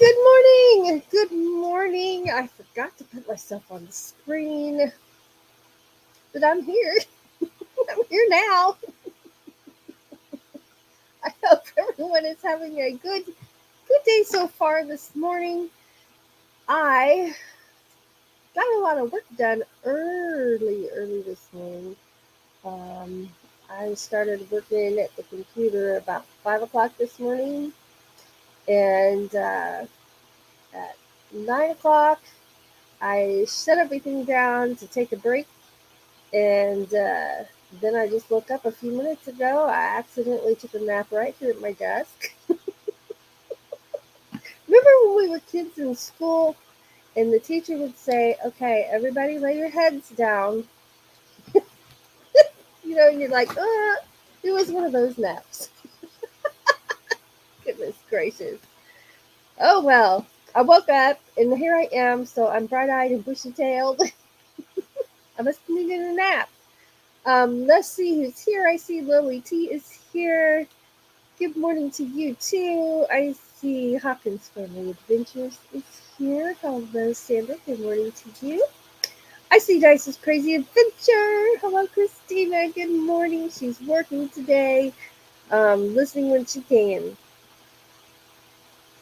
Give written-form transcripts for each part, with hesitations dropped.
Good morning. Good morning. I forgot to put myself on the screen, but I'm here. I'm here now. I hope everyone is having a good day so far this morning. I got a lot of work done early this morning. I started working at the computer about 5 o'clock this morning, and at 9 o'clock, I shut everything down to take a break. And then I just woke up a few minutes ago. I accidentally took a nap right here at my desk. Remember when we were kids in school and the teacher would say, okay, everybody lay your heads down. And you're like, it was one of those naps. Goodness gracious. Oh, well, I woke up and here I am. So I'm bright-eyed and bushy-tailed. I must have needed a nap. Let's see who's here. I see Lily T is here. Good morning to you too. I see Hawkins Family Adventures is here. Hello, Sandra. Good morning to you. I see Dice's Crazy Adventure. Hello, Christina. Good morning. She's working today. Listening when she can.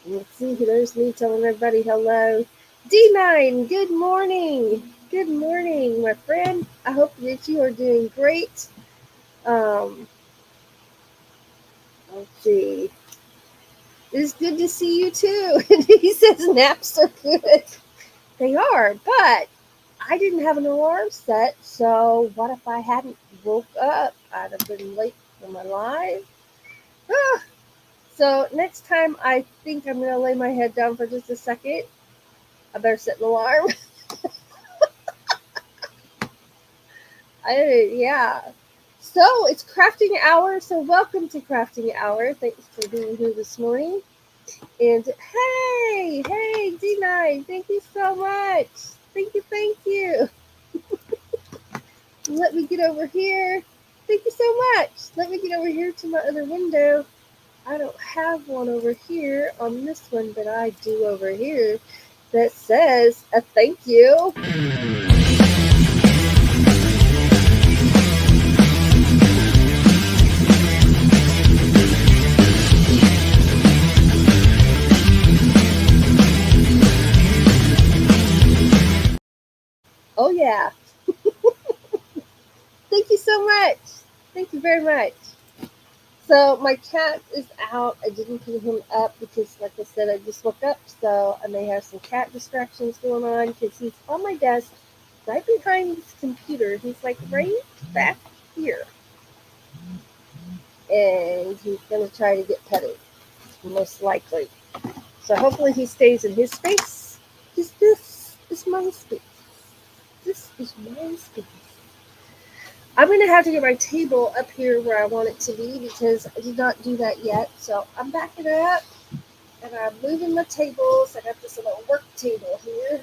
Let's see. There's me telling everybody hello. D9. Good morning. Good morning, my friend. I hope that you are doing great. Let's see. It's good to see you too. And he says naps are good. They are, but I didn't have an alarm set, so what if I hadn't woke up? I'd have been late for my live. So next time I think I'm going to lay my head down for just a second. I better set an alarm. Yeah. So it's crafting hour, so welcome to crafting hour. Thanks for being here this morning. And hey, D9, thank you so much. Thank you. Let me get over here. Thank you so much. Let me get over here to my other window. I don't have one over here on this one, but I do over here that says a thank you. Oh, yeah. Thank you so much. Thank you very much. So my cat is out. I didn't put him up because, like I said, I just woke up. So I may have some cat distractions going on because he's on my desk right behind this computer. He's like right back here. And he's going to try to get petted, most likely. So hopefully he stays in his space. Because this is my space. This is my space. I'm going to have to get my table up here where I want it to be because I did not do that yet. So I'm backing up and I'm moving my tables. I got this little work table here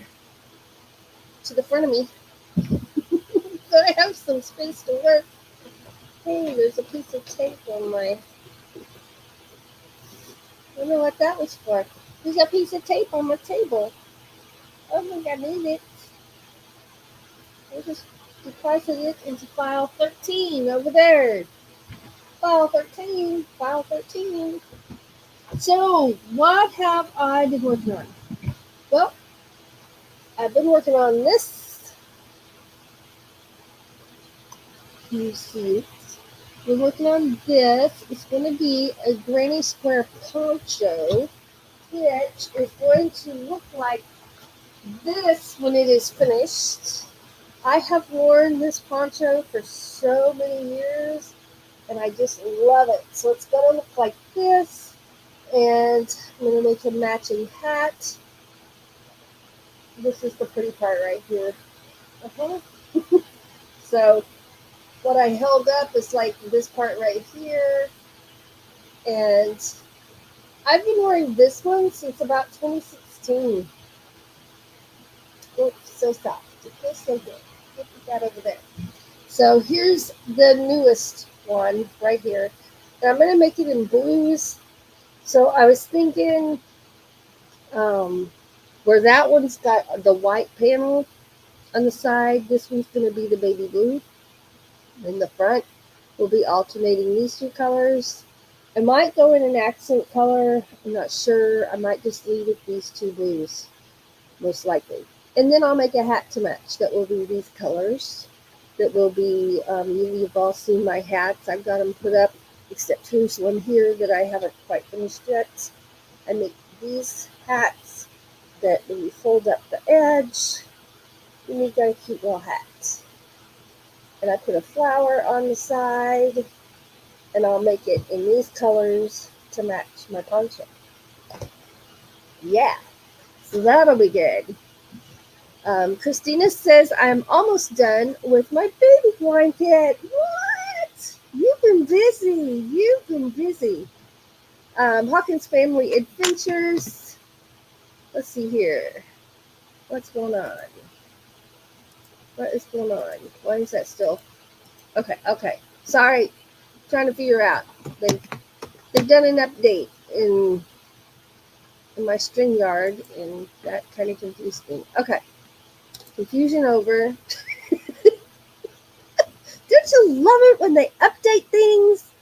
to the front of me. So I have some space to work. Hey, there's a piece of tape on my... I don't know what that was for. There's a piece of tape on my table. I don't think I need it. I just deposited it into file 13 over there. File 13. So, what have I been working on? Well, I've been working on this. You see it. We're working on this. It's going to be a granny square poncho, which is going to look like this when it is finished. I have worn this poncho for so many years, and I just love it. So it's going to look like this, and I'm going to make a matching hat. This is the pretty part right here. So what I held up is like this part right here, and I've been wearing this one since about 2016. It's so soft. It feels so good. Look at that over there. So here's the newest one right here. And I'm going to make it in blues. So I was thinking Where that one's got the white panel on the side, this one's going to be the baby blue. In the front, we'll be alternating these two colors. I might go in an accent color. I'm not sure. I might just leave it these two blues, most likely. And then I'll make a hat to match that will be these colors. That will be, you've all seen my hats. I've got them put up, except here's one here that I haven't quite finished yet. I make these hats that when you fold up the edge, you make a cute little hat. And I put a flower on the side, and I'll make it in these colors to match my poncho. Yeah, so that'll be good. Christina says, I'm almost done with my baby blanket. What? You've been busy. You've been busy. Hawkins Family Adventures. Let's see here. What's going on? What is going on? Why is that still? Okay. Sorry. Trying to figure out. They've done an update in my StreamYard, and that kind of confused me. Okay. Confusion over. Don't you love it when they update things?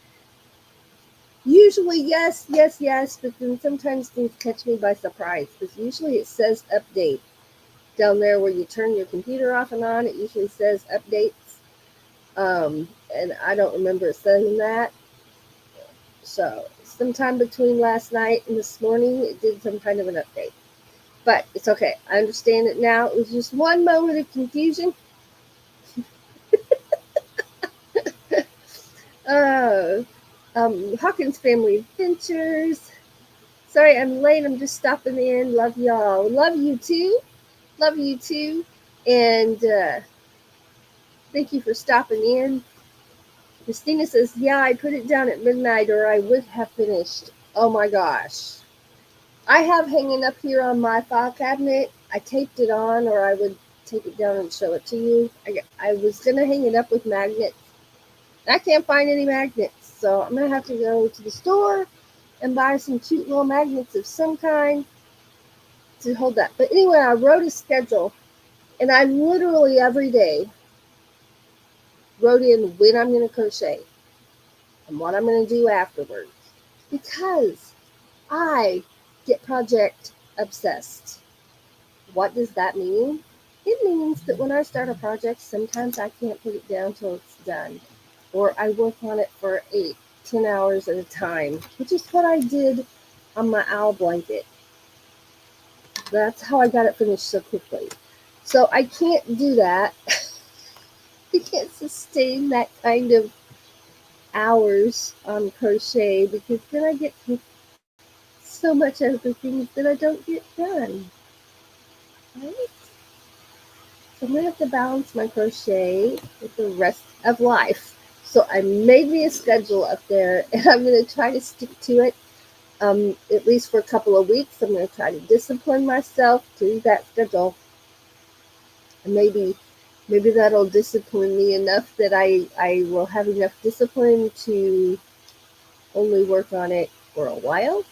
Usually, yes, but then sometimes things catch me by surprise, because usually it says update. Down there where you turn your computer off and on, it usually says updates. And I don't remember it saying that. So, sometime between last night and this morning, it did some kind of an update. But it's okay. I understand it now. It was just one moment of confusion. Hawkins Family Adventures. Sorry, I'm late. I'm just stopping in. Love y'all. Love you too. Love you too. And thank you for stopping in. Christina says, yeah, I put it down at midnight or I would have finished. Oh my gosh. I have hanging up here on my file cabinet. I taped it on, or I would take it down and show it to you. I was going to hang it up with magnets. I can't find any magnets, so I'm going to have to go to the store and buy some cute little magnets of some kind to hold that. But anyway, I wrote a schedule, and I literally every day wrote in when I'm going to crochet and what I'm going to do afterwards, because I get project obsessed. What does that mean? It means that when I start a project, sometimes I can't put it down till it's done, or I work on it for 8-10 hours at a time, which is what I did on my owl blanket. That's how I got it finished so quickly. So I can't do that. I can't sustain that kind of hours on crochet, because then I get so much other things that I don't get done. Right? So I'm going to have to balance my crochet with the rest of life. So I made me a schedule up there, and I'm going to try to stick to it, at least for a couple of weeks. I'm going to try to discipline myself to that schedule. And maybe that'll discipline me enough that I will have enough discipline to only work on it for a while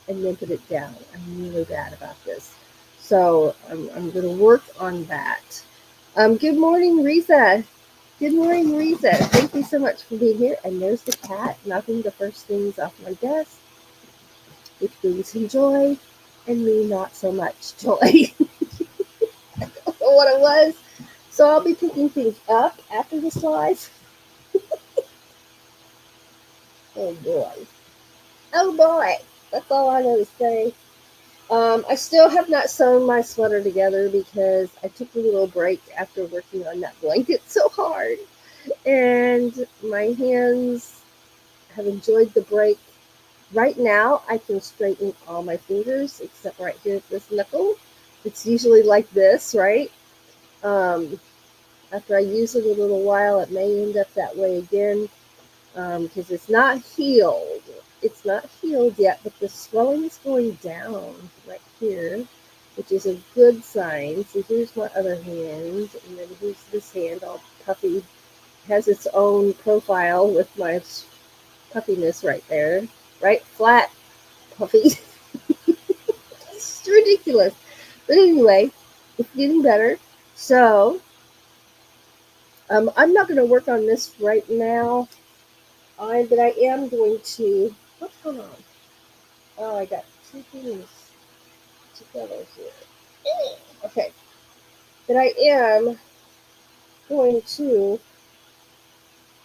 and then put it down. I'm really bad about this. So I'm going to work on that. Good morning, Risa. Good morning, Risa. Thank you so much for being here. And there's the cat knocking the first things off my desk, which brings him joy, and me not so much joy. I don't know what it was. So I'll be picking things up after this live. Oh boy. Oh boy. That's all I know to say. I still have not sewn my sweater together because I took a little break after working on that blanket so hard. And my hands have enjoyed the break. Right now, I can straighten all my fingers except right here at this knuckle. It's usually like this, right? After I use it a little while, it may end up that way again, because it's not healed. It's not healed yet, but the swelling is going down right here, which is a good sign. So here's my other hand, and then here's this hand all puffy. It has its own profile with my puffiness right there. Right? Flat, puffy. ridiculous. But anyway, it's getting better. So I'm not going to work on this right now. But I am going to. What's going on? Oh, I got two things together here. Okay. But I am going to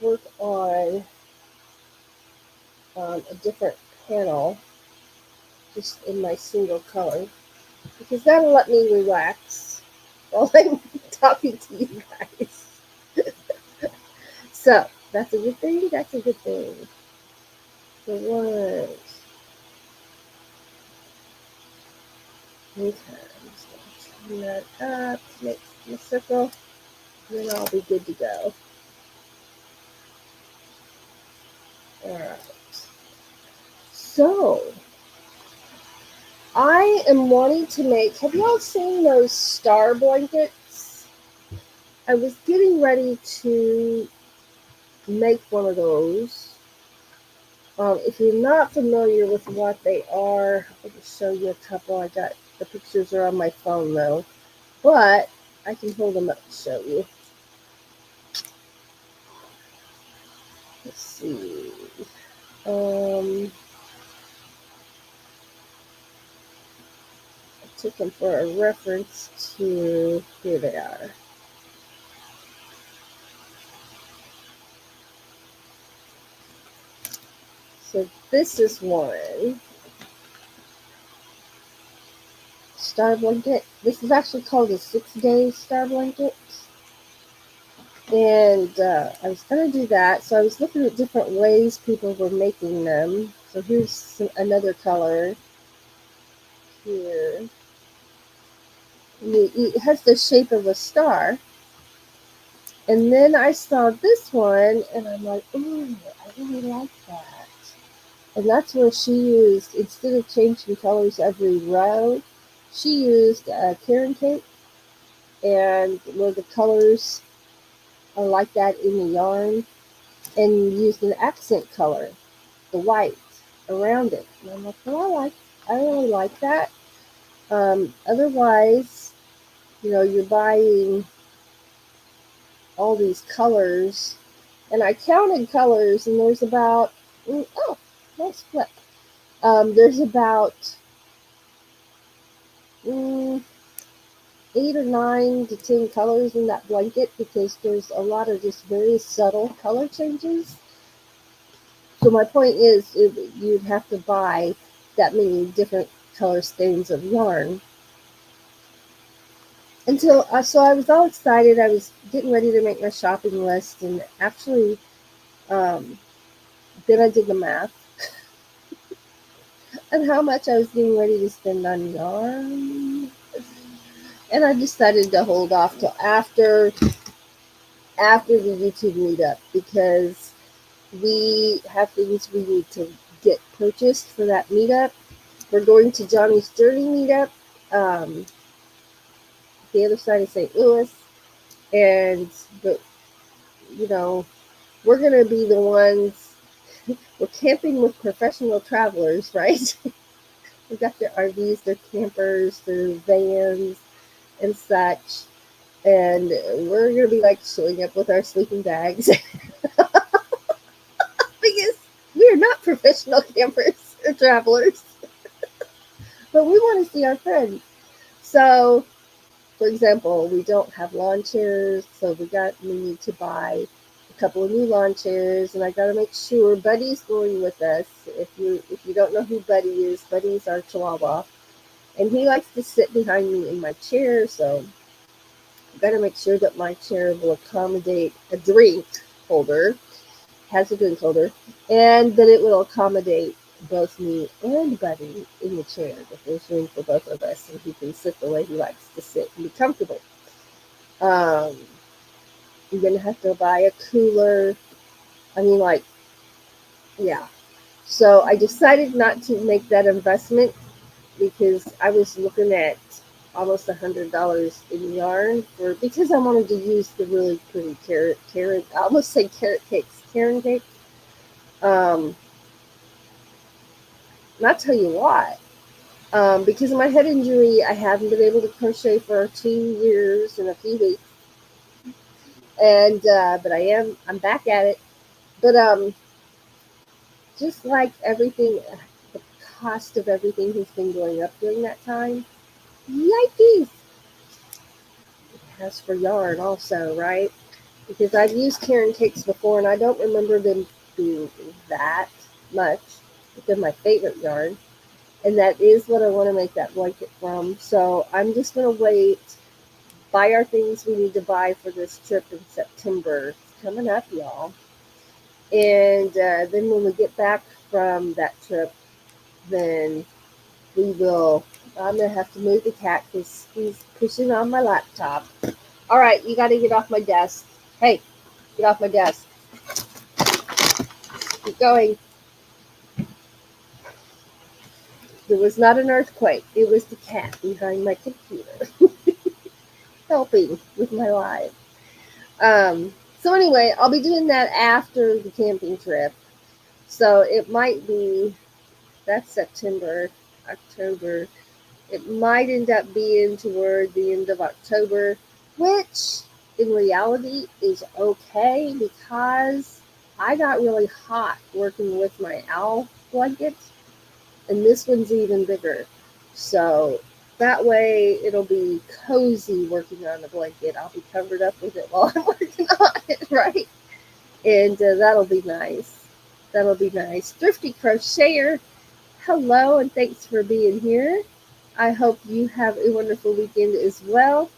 work on a different panel just in my single color because that'll let me relax while I'm talking to you guys. So that's a good thing. That's a good thing. For once. Okay, I'm just going to turn that up to make a circle, and then I'll be good to go. Alright. So, I am wanting to make, have y'all seen those star blankets? I was getting ready to make one of those. If you're not familiar with what they are, I'll just show you a couple. I got the pictures are on my phone though, but I can hold them up to show you. Let's see. I took them for a reference to, here they are. So this is one. Star blanket. This is actually called a 6-day star blanket. And I was going to do that. So I was looking at different ways people were making them. So here's another color here. It has the shape of a star. And then I saw this one, and I'm like, ooh, I really like that. And that's where she used, instead of changing colors every row, she used Karen cake, and where the colors are like that in the yarn, and used an accent color, the white, around it. And I'm like, well, I really like that. Otherwise, you're buying all these colors, and I counted colors, and there's about, oh, nice flip. There's about 8 or 9 to 10 colors in that blanket because there's a lot of just very subtle color changes. So my point is, you'd have to buy that many different color skeins of yarn. So I was all excited. I was getting ready to make my shopping list, and actually, then I did the math and how much I was getting ready to spend on yarn. And I decided to hold off till after the YouTube meetup because we have things we need to get purchased for that meetup. We're going to Johnny's Journey meetup, the other side of St. Louis, but we're gonna be the ones. We're camping with professional travelers, right? We've got their RVs, their campers, their vans, and such. And we're going to be like showing up with our sleeping bags because we're not professional campers or travelers, but we want to see our friends. So, for example, we don't have lawn chairs, so we need to buy a couple of new lawn chairs, and I got to make sure Buddy's going with us. If you don't know who Buddy is, Buddy's our Chihuahua, and he likes to sit behind me in my chair, so I've got to make sure that my chair will accommodate a drink holder, has a drink holder, and that it will accommodate both me and Buddy in the chair, that there's room for both of us, and he can sit the way he likes to sit and be comfortable. I'm going to have to buy a cooler. Yeah. So I decided not to make that investment because I was looking at almost $100 in yarn because I wanted to use the really pretty carrot. I almost say carrot cakes, Karen cake. And I'll tell you what. Because of my head injury, I haven't been able to crochet for 2 years and a few weeks. And but I'm back at it. But just like everything, the cost of everything has been going up during that time. Yikes! As for yarn also, right? Because I've used Karen cakes before and I don't remember them being that much. But they're my favorite yarn. And that is what I want to make that blanket from. So I'm just going to wait, buy our things we need to buy for this trip in September. It's coming up, y'all. And then when we get back from that trip, then we will. I'm going to have to move the cat because he's pushing on my laptop. All right, you got to get off my desk. Hey, get off my desk. Keep going. There was not an earthquake. It was the cat behind my computer helping with my life. So anyway, I'll be doing that after the camping trip. So it might be, that's September, October. It might end up being toward the end of October, which in reality is okay because I got really hot working with my owl blanket, and this one's even bigger. So that way it'll be cozy working on the blanket. I'll be covered up with it while I'm working on it, right? And that'll be nice. That'll be nice. Thrifty Crocheter, hello and thanks for being here. I hope you have a wonderful weekend as well.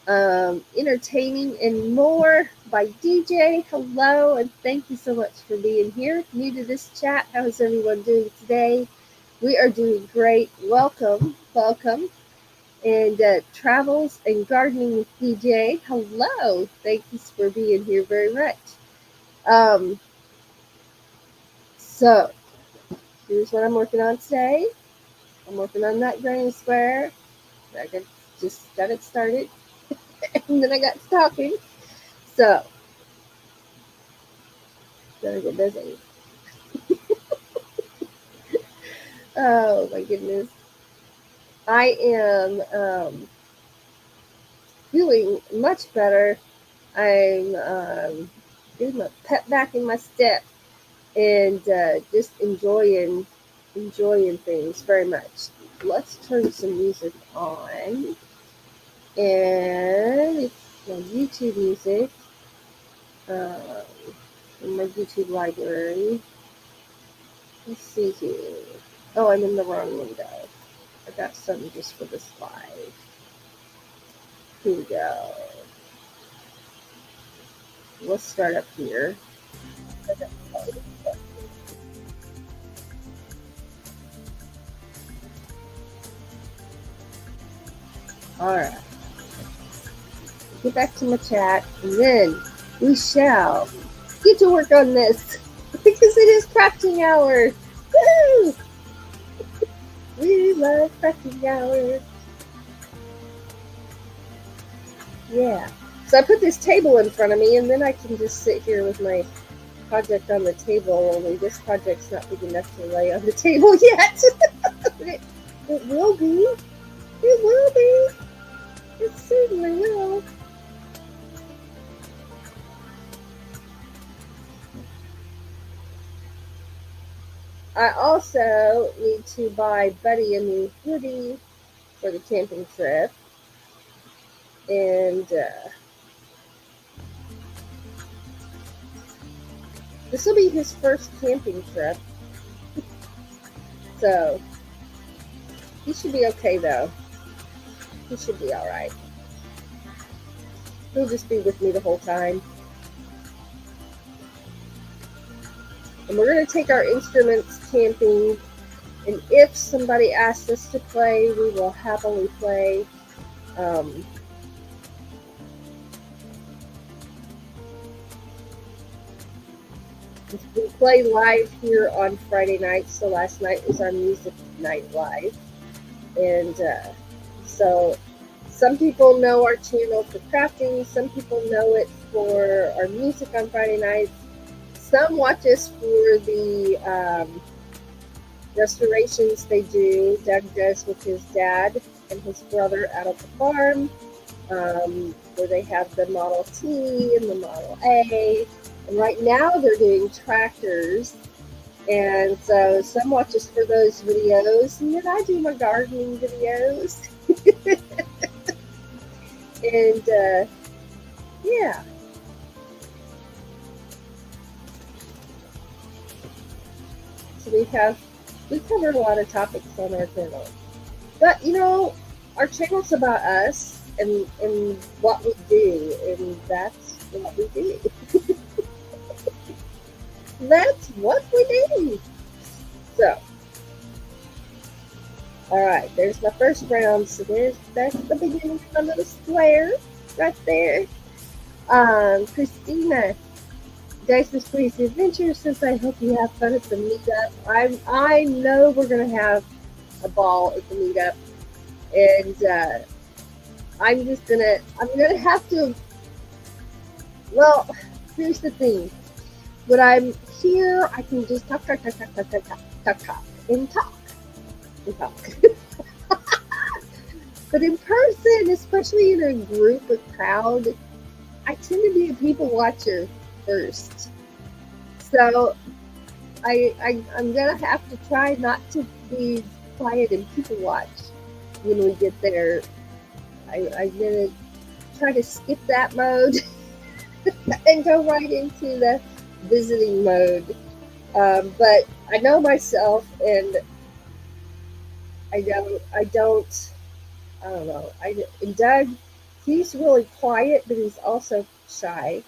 Entertaining and More by DJ, hello and thank you so much for being here. New to this chat, how is everyone doing today? We are doing great. Welcome, welcome. And Travels and Gardening with DJ, hello. Thank you for being here very much. So, here's what I'm working on today. I'm working on that granny square. I just got it started. And then I got to talking. So, gotta get busy. Oh my goodness. I am feeling much better. I'm getting my pep back in my step and just enjoying things very much. Let's turn some music on. And it's my YouTube music in my YouTube library. Let's see here. Oh, I'm in the wrong window. I got something just for this live. Here we go. Let's start up here. Alright. Get back to my chat, and then we shall get to work on this because it is crafting hour. Woo! We love crafting hour. Yeah. So I put this table in front of me, and then I can just sit here with my project on the table, only this project's not big enough to lay on the table yet. It will be. It will be. It certainly will. I also need to buy Buddy a new hoodie for the camping trip. And this will be his first camping trip. So he should be okay though. He should be alright. He'll just be with me the whole time. And we're going to take our instruments camping. And if somebody asks us to play, we will happily play. We play live here on Friday nights. So last night was our music night live. And so some people know our channel for crafting. Some people know it for our music on Friday nights. Some watch us for the restorations they do. Doug does with his dad and his brother out at the farm, where they have the Model T and the Model A. And right now they're doing tractors. And so some watches for those videos. And then I do my gardening videos. And yeah. So we cover a lot of topics on our channel. But you know, our channel's about us and what we do, and that's what we do. That's what we do. So, all right, there's my first round. So that's the beginning of my little square right there. Christina, guys, this crazy adventure. Since I hope you have fun at the meetup, I know we're gonna have a ball at the meetup, and I'm gonna have to. Well, here's the thing. When I'm here, I can just talk, and talk. But in person, especially in a group, a crowd, I tend to be a people watcher first. So I'm gonna have to try not to be quiet and people watch when we get there. I'm gonna try to skip that mode and go right into the visiting mode. But I know myself, and I don't know. And Doug, he's really quiet, but he's also shy.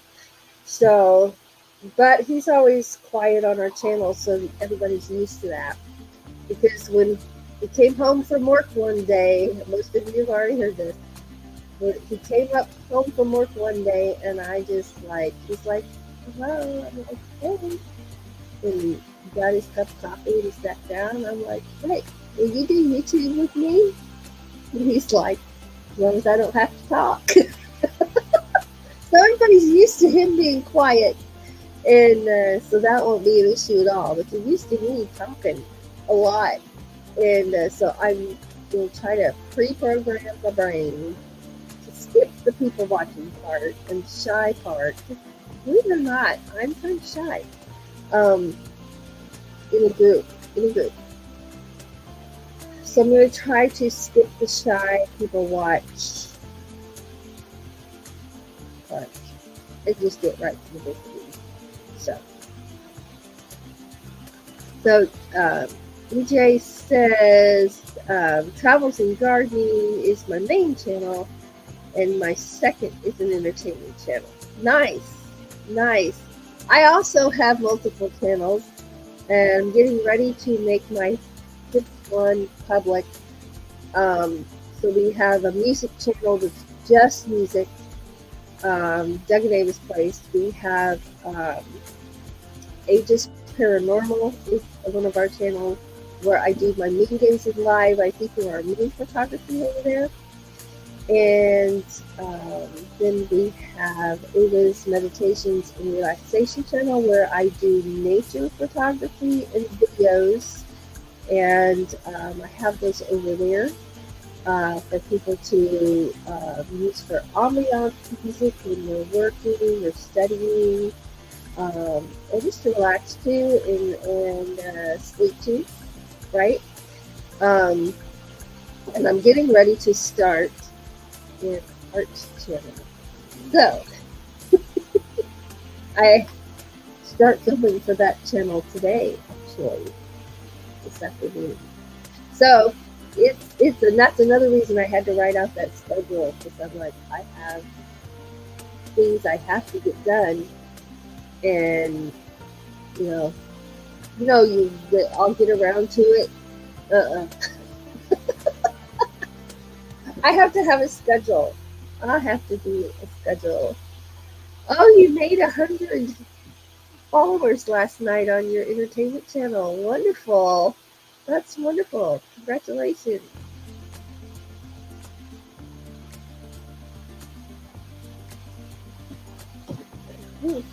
So, but he's always quiet on our channel, so everybody's used to that. Because when he came home from work one day, most of you have already heard this, but he came home from work one day, and I just he's like, hello. I'm like, hey. And he got his cup of coffee and he sat down, and I'm like, hey, will you do YouTube with me? And he's like, as long as I don't have to talk. So everybody's used to him being quiet, and so that won't be an issue at all. But they're used to me talking a lot, and so I'm going to try to pre-program my brain to skip the people watching part and shy part. Believe it or not, I'm kind of shy. In a group. So I'm going to try to skip the shy people watch part and just get right to the visiting. So EJ says travels and gardening is my main channel, and my second is an entertainment channel. Nice. I also have multiple channels, and I'm getting ready to make my fifth one public. So we have a music channel that's just music, Doug and Ava's Place. We have Aegis Paranormal is one of our channels where I do my moon gazing live. I think our moon photography over there. And then we have Ava's Meditations and Relaxation channel where I do nature photography and videos. And I have those over there for people to use for ambiance music when they're working or studying, or just to relax too and sleep too, right? And I'm getting ready to start an art channel. So I start filming for that channel today, actually, this afternoon. So and that's another reason I had to write out that schedule, because I'm like, I have things I have to get done, and I'll get around to it. I have to have a schedule. I have to do a schedule. Oh, you made 100 followers last night on your entertainment channel. Wonderful. That's wonderful. Congratulations. I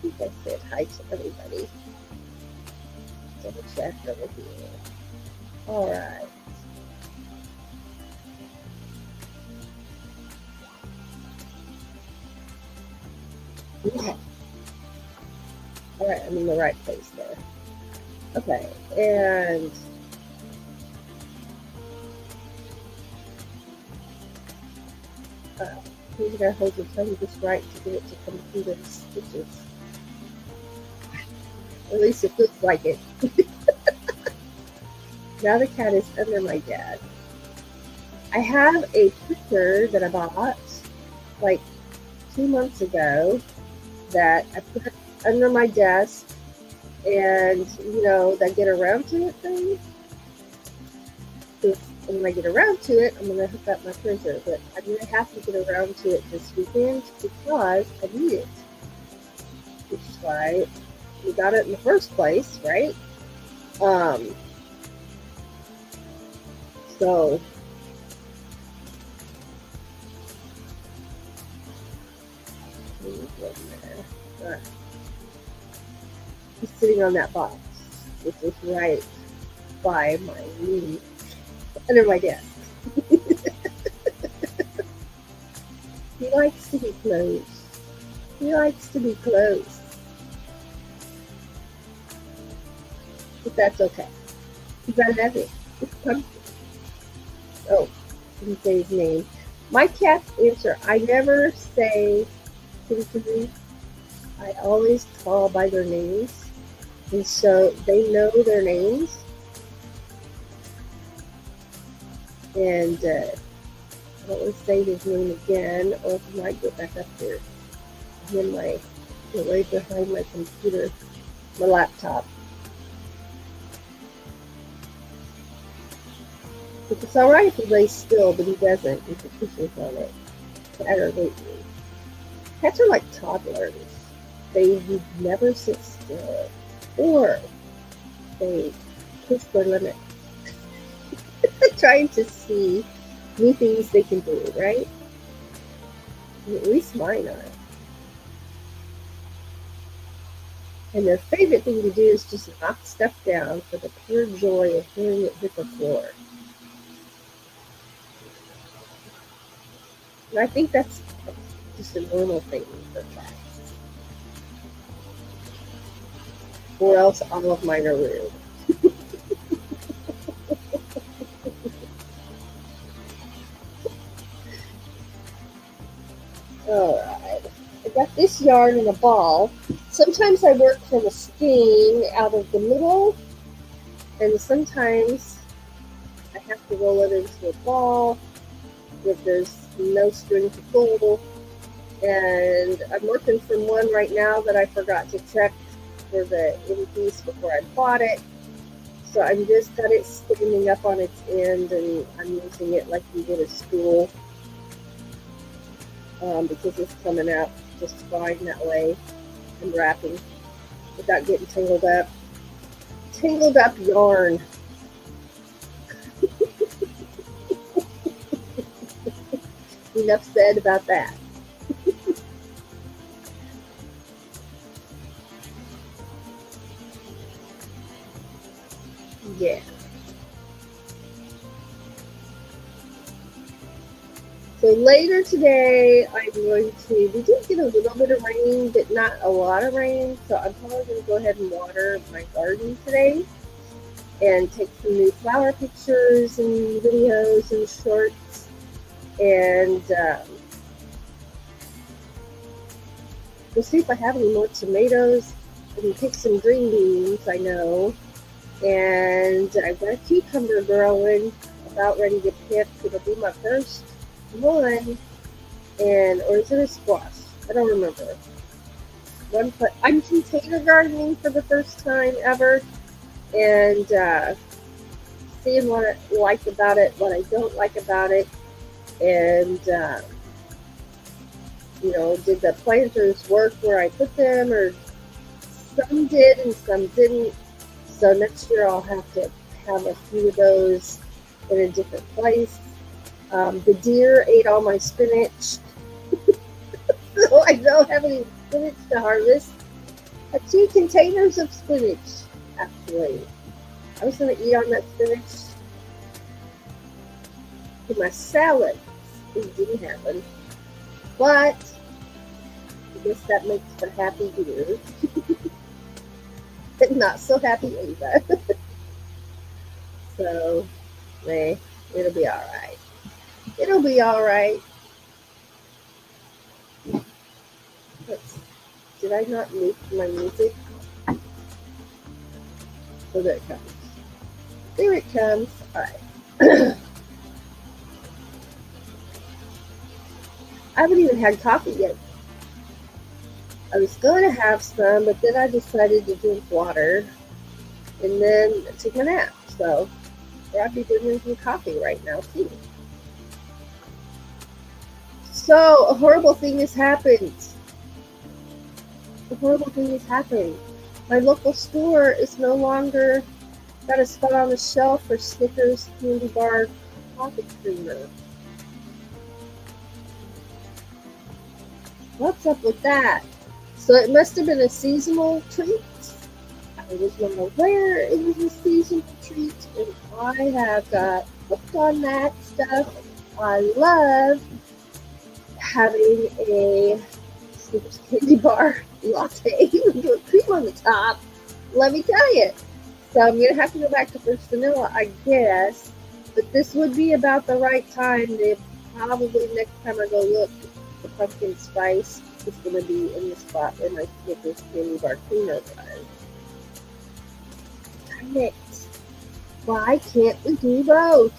think I said hi to everybody. Double check over here. All right. Okay. All right, I'm in the right place there. Okay, and he's gonna hold your tongue just right to get it to come through the stitches. At least it looks like it. Now the cat is under my desk. I have a picture that I bought like 2 months ago that I put under my desk, and that get around to it thing. And when I get around to it, I'm gonna hook up my printer, but I'm gonna have to get around to it this weekend because I need it. Which is why we got it in the first place, right? So he's sitting on that box, which is right by my knee, under my desk. He likes to be close. He likes to be close. But that's okay. Because I love it. It's comfy. Oh, didn't say his name. My cats answer. I never say Hickory. I always call by their names. And so they know their names. And I don't want to say his name again, or if he might get back up there. I'm in right behind my computer, my laptop. It's alright if he lays still, but he doesn't. He pushes on it to aggravate me. Cats are like toddlers. They would never sit still, or they push their limit. Trying to see new things they can do, right? At least mine are. And their favorite thing to do is just knock stuff down for the pure joy of hearing it hit the floor. And I think that's just a normal thing for cats. Or else all of mine are rude. Alright. I got this yarn in a ball. Sometimes I work from a skein out of the middle, and sometimes I have to roll it into a ball if there's no string to pull. And I'm working from one right now that I forgot to check for the end piece before I bought it. So I'm just got it standing up on its end, and I'm using it like you would a spool. Because it's coming out just fine that way, and wrapping without getting tangled up. Tangled up yarn. Enough said about that. Yeah. So later today, I'm going to, we did get a little bit of rain, but not a lot of rain, so I'm probably going to go ahead and water my garden today and take some new flower pictures and videos and shorts, and we'll see if I have any more tomatoes. I can pick some green beans, I know, and I've got a cucumber growing, about ready to pick. It'll be my first one, and or is it a squash? I don't remember. I'm container gardening for the first time ever, and seeing what I like about it, what I don't like about it, and did the planters work where I put them, or some did and some didn't. So next year I'll have to have a few of those in a different place. The deer ate all my spinach, so I don't have any spinach to harvest. I have 2 containers of spinach actually. I was going to eat on that spinach for my salad. It didn't happen. But I guess that makes for happy eaters. But not so happy Ava. So, it'll be alright. It'll be alright. Did I not mute my music? Oh, there it comes. There it comes. Alright. I haven't even had coffee yet. I was going to have some, but then I decided to drink water and then take a nap. So, I'll be drinking coffee right now, too. So, a horrible thing has happened. A horrible thing has happened. My local store is no longer got a spot on the shelf for Snickers candy bar coffee creamer. What's up with that? So it must have been a seasonal treat. I was not aware it was a seasonal treat, and I have got hooked on that stuff. I love having a Snickers candy bar latte with cream on the top. Let me tell you. So I'm going to have to go back to first vanilla, I guess. But this would be about the right time. They probably next time I go look, the pumpkin spice is going to be in the spot where my Snickers candy bar creamer was. Darn it. Why can't we do both?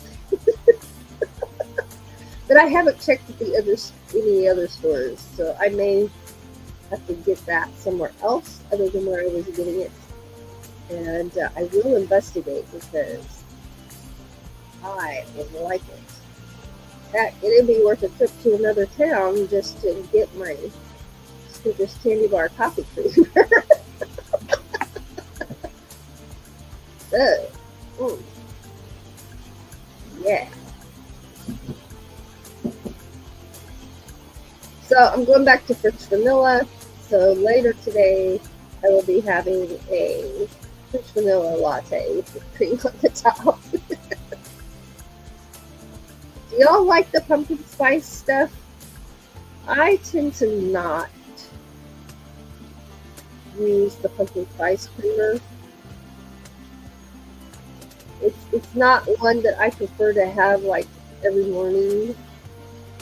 But I haven't checked at any other stores, so I may have to get that somewhere else other than where I was getting it. And I will investigate because I would like it. Heck, it'd be worth a trip to another town just to get my Snickers candy bar coffee creamer. So, yeah. So I'm going back to French vanilla. So later today, I will be having a French vanilla latte with cream on the top. Do y'all like the pumpkin spice stuff? I tend to not use the pumpkin spice creamer. It's not one that I prefer to have like every morning.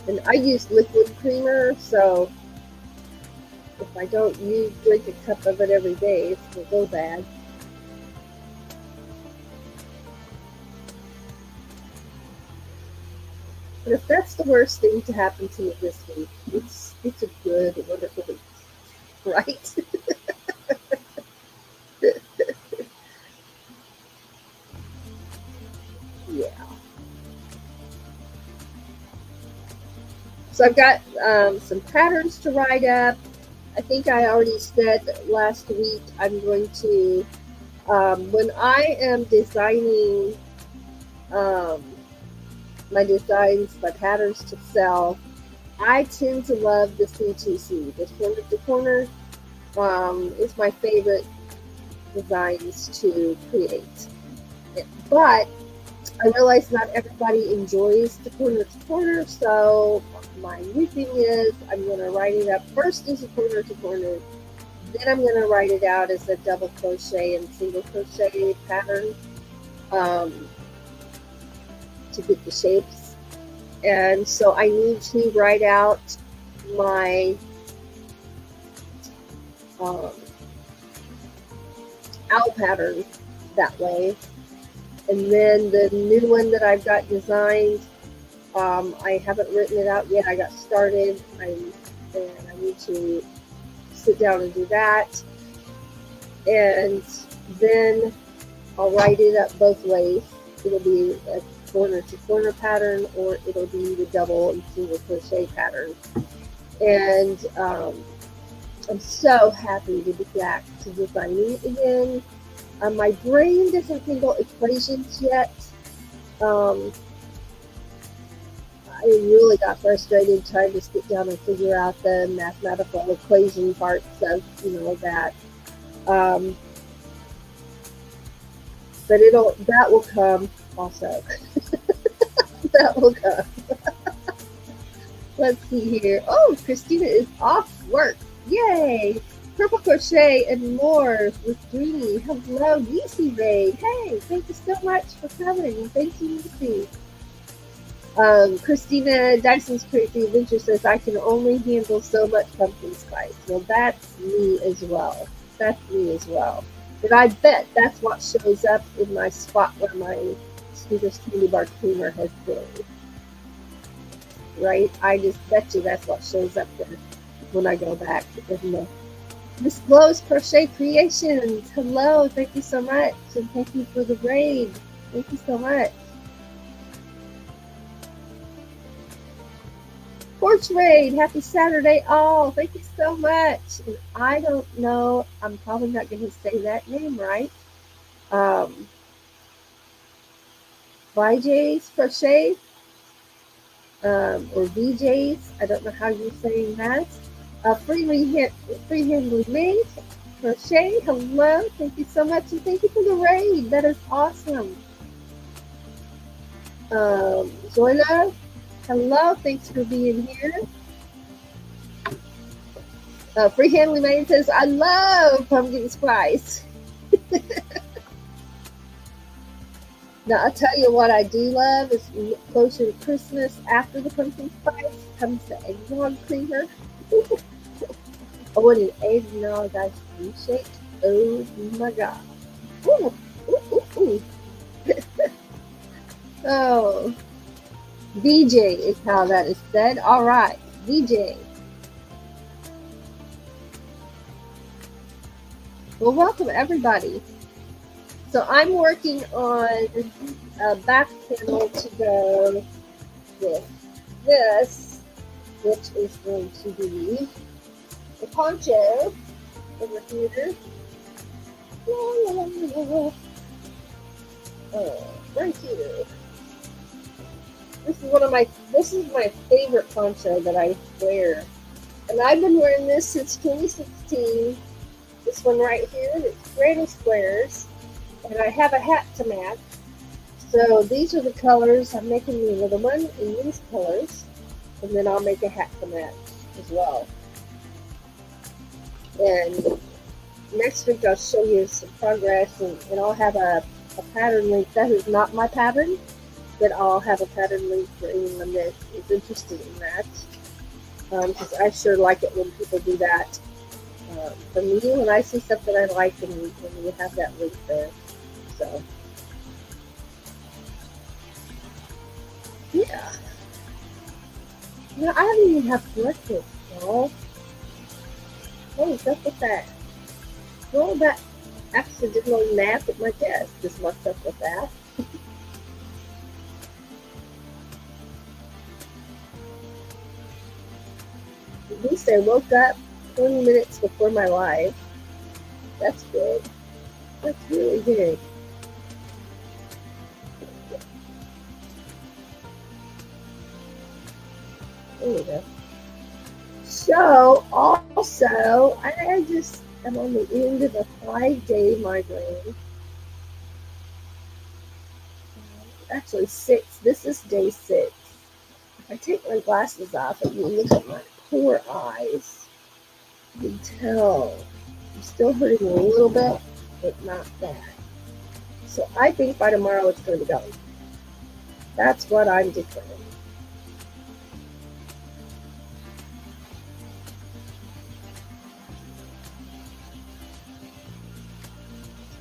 And I use liquid creamer, so if I don't drink a cup of it every day, it's going to go bad. But if that's the worst thing to happen to me this week, it's a good, wonderful week, right? Yeah. So I've got some patterns to write up. I think I already said last week I'm going to, when I am designing my designs, my patterns to sell, I tend to love the C2C. The corner to corner is my favorite designs to create. But I realize not everybody enjoys the corner to corner, so my new thing is I'm going to write it up first as a corner to corner, then I'm going to write it out as a double crochet and single crochet pattern to get the shapes. And so I need to write out my owl pattern that way. And then the new one that I've got designed, I haven't written it out yet. I got started, and I need to sit down and do that. And then I'll write it up both ways. It'll be a corner to corner pattern, or it'll be the double and single crochet pattern. And I'm so happy to be back to designing again. My brain doesn't handle equations yet. I really got frustrated trying to sit down and figure out the mathematical equation parts of, that. but that will come also. That will come. Let's see here. Oh, Christina is off work. Yay! Purple Crochet and More with Dreamy. Hello, DC Raid. Hey, thank you so much for coming. Thank you, Lucy. Christina Dyson's Crazy Adventure says, I can only handle so much pumpkin spice. Well, that's me as well. That's me as well. But I bet that's what shows up in my spot where my Snickers candy bar creamer has been. Right? I just bet you that's what shows up there when I go back. Miss Glow's Crochet Creations. Hello, thank you so much. And thank you for the raid. Thank you so much. Porch Raid, happy Saturday all. Thank you so much. And I don't know, I'm probably not going to say that name right. VJ's Crochet, or VJ's, I don't know how you're saying that. Freehandly Made Crochet, hello. Thank you so much. And thank you for the raid. That is awesome. Zoila, hello, thanks for being here. Freehandly Made says, I love pumpkin spice. Now, I'll tell you what I do love is closer to Christmas, after the pumpkin spice comes the eggnog creamer. Oh, and an eggnog ice cream shake. Oh my God. Ooh, ooh, ooh, ooh. Oh. VJ is how that is said. All right, VJ. Well, welcome everybody. So I'm working on a back panel to go with this, which is going to be the poncho over here. Right here. This is my favorite poncho that I wear. And I've been wearing this since 2016. This one right here, it's granny squares. And I have a hat to match. So these are the colors. I'm making the little one in these colors. And then I'll make a hat to match as well. And next week I'll show you some progress, and I'll have a pattern link. That is not my pattern, but I'll have a pattern link for anyone that is interested in that. Because I sure like it when people do that. For me, when I see something I like, and you have that link there. So, yeah. I don't even have breakfast, y'all. What is up with that? Well, that accidental nap at my desk is what's up with that. At least I woke up 20 minutes before my live. That's good. That's really good. There we go. So, also, I just am on the end of a 5-day migraine. Actually, 6. This is day 6. If I take my glasses off and you look at my poor eyes, you can tell I'm still hurting a little bit, but not bad. So I think by tomorrow it's going to go. That's what I'm declaring.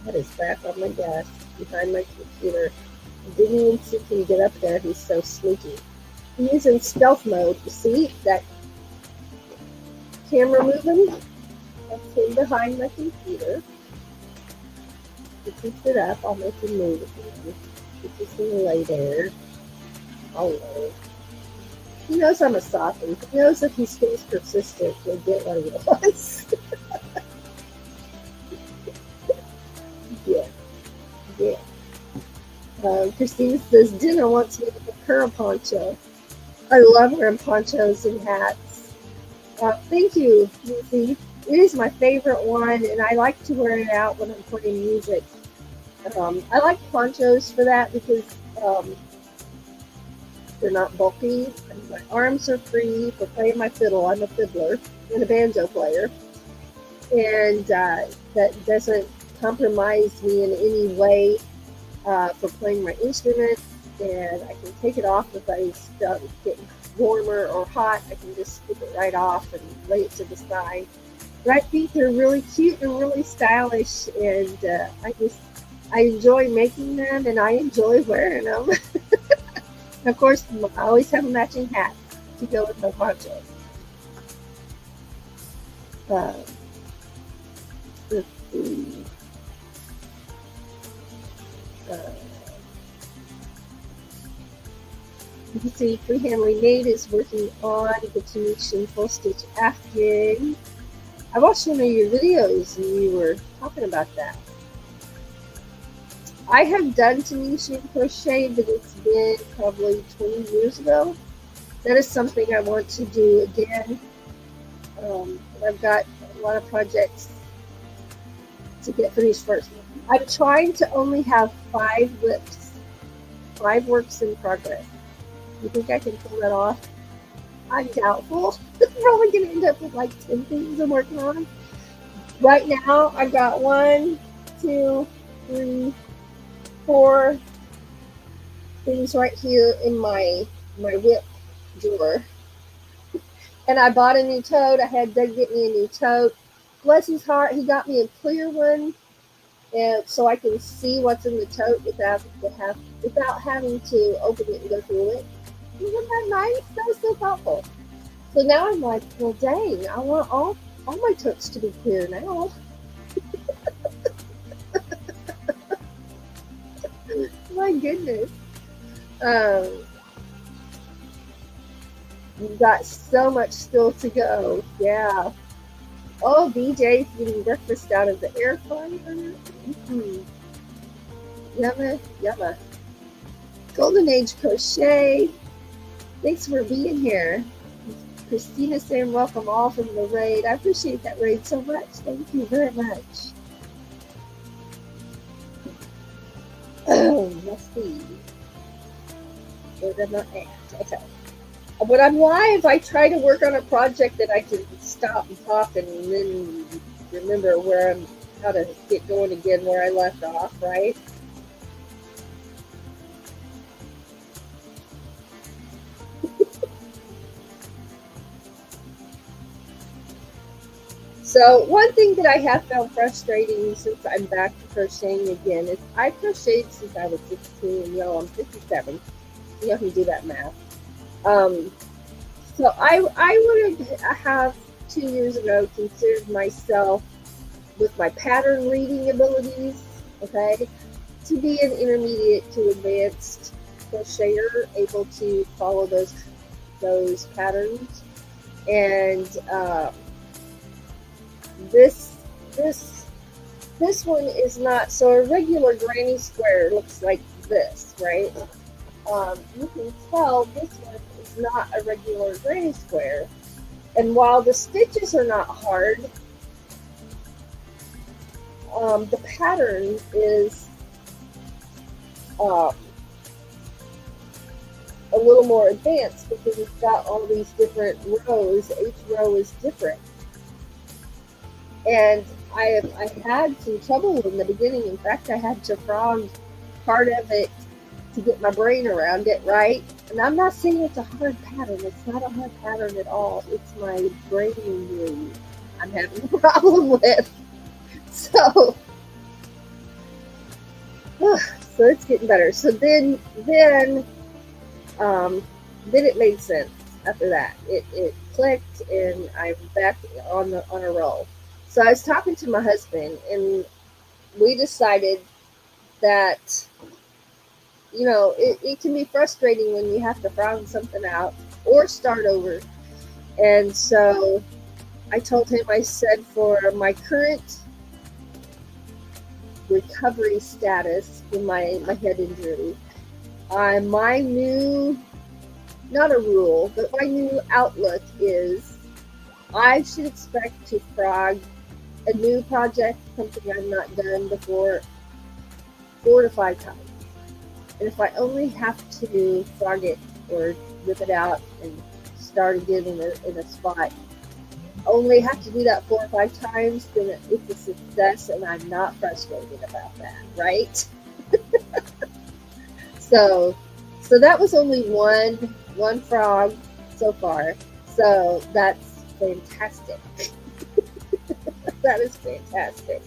That is back on my desk behind my computer. I didn't even see him get up there. He's so sneaky. He's in stealth mode. You see that camera moving? That's him behind my computer. He keeps it up. I'll make him move again. He's just going to lay there. I'll lay. He knows I'm a softie. He knows if he stays persistent, he'll get what he wants. Yeah. Christina says, dinner wants me to make her a poncho. I love wearing ponchos and hats. Thank you, Lucy. It is my favorite one, and I like to wear it out when I'm playing music. I like ponchos for that because um, they're not bulky. And my arms are free for playing my fiddle. I'm a fiddler and a banjo player, and that doesn't compromise me in any way for playing my instrument. And I can take it off if I start getting warmer or hot. I can just skip it right off and lay it to the side. But I think they're really cute and really stylish, and I enjoy making them and I enjoy wearing them. And of course, I always have a matching hat to go with my poncho. Uh, let's see. Uh, you can see Freehand Renee is working on the Tunisian full stitch Afghan. I watched one of your videos and you were talking about that. I have done Tunisian crochet, but it's been probably 20 years ago. That is something I want to do again. I've got a lot of projects to get finished first. I'm trying to only have 5 whips, 5 works in progress. You think I can pull that off? I'm doubtful. I'm probably going to end up with like 10 things I'm working on. Right now, I've got 1, 2, 3, 4 things right here in my whip drawer. And I bought a new tote. I had Doug get me a new tote. Bless his heart, he got me a clear one, and so I can see what's in the tote without having to open it and go through it. Isn't that nice? That was so thoughtful. So now I'm like, well, dang, I want all my totes to be clear now. My goodness. You've got so much still to go. Yeah. Oh, BJ's getting breakfast out of the air fryer. Mm-hmm. Yumma, yumma. Golden Age Crochet. Thanks for being here. Christina saying welcome all from the raid. I appreciate that raid so much. Thank you very much. Let's see. Where am I at? Okay. When I'm live, I try to work on a project that I can stop and talk and then remember how to get going again where I left off, right? So one thing that I have found frustrating since I'm back to crocheting again is I crocheted since I was 16, and I'm 57. You know, can do that math. So I would have 2 years ago considered myself, with my pattern reading abilities, okay, to be an intermediate to advanced crocheter, able to follow those patterns. And this one is not, so a regular granny square looks like this, right? You can tell this one is not a regular granny square. And while the stitches are not hard, the pattern is a little more advanced because it's got all these different rows. Each row is different. And I had some trouble in the beginning. In fact, I had to frog part of it to get my brain around it, right? And I'm not saying it's a hard pattern. It's not a hard pattern at all. It's my brain I'm having a problem with. So it's getting better. So then it made sense after that. It clicked, and I'm back on a roll. So I was talking to my husband, and we decided that, it can be frustrating when you have to frog something out or start over. And so I told him, I said, for my current recovery status for my head injury, my new, not a rule, but my new outlook is I should expect to frog a new project, something I've not done before, 4 to 5 times. And if I only have to frog it or rip it out and start again in a spot, only have to do that 4 or 5 times, then it's a success, and I'm not frustrated about that, right? So that was only one frog so far. So that's fantastic. That is fantastic.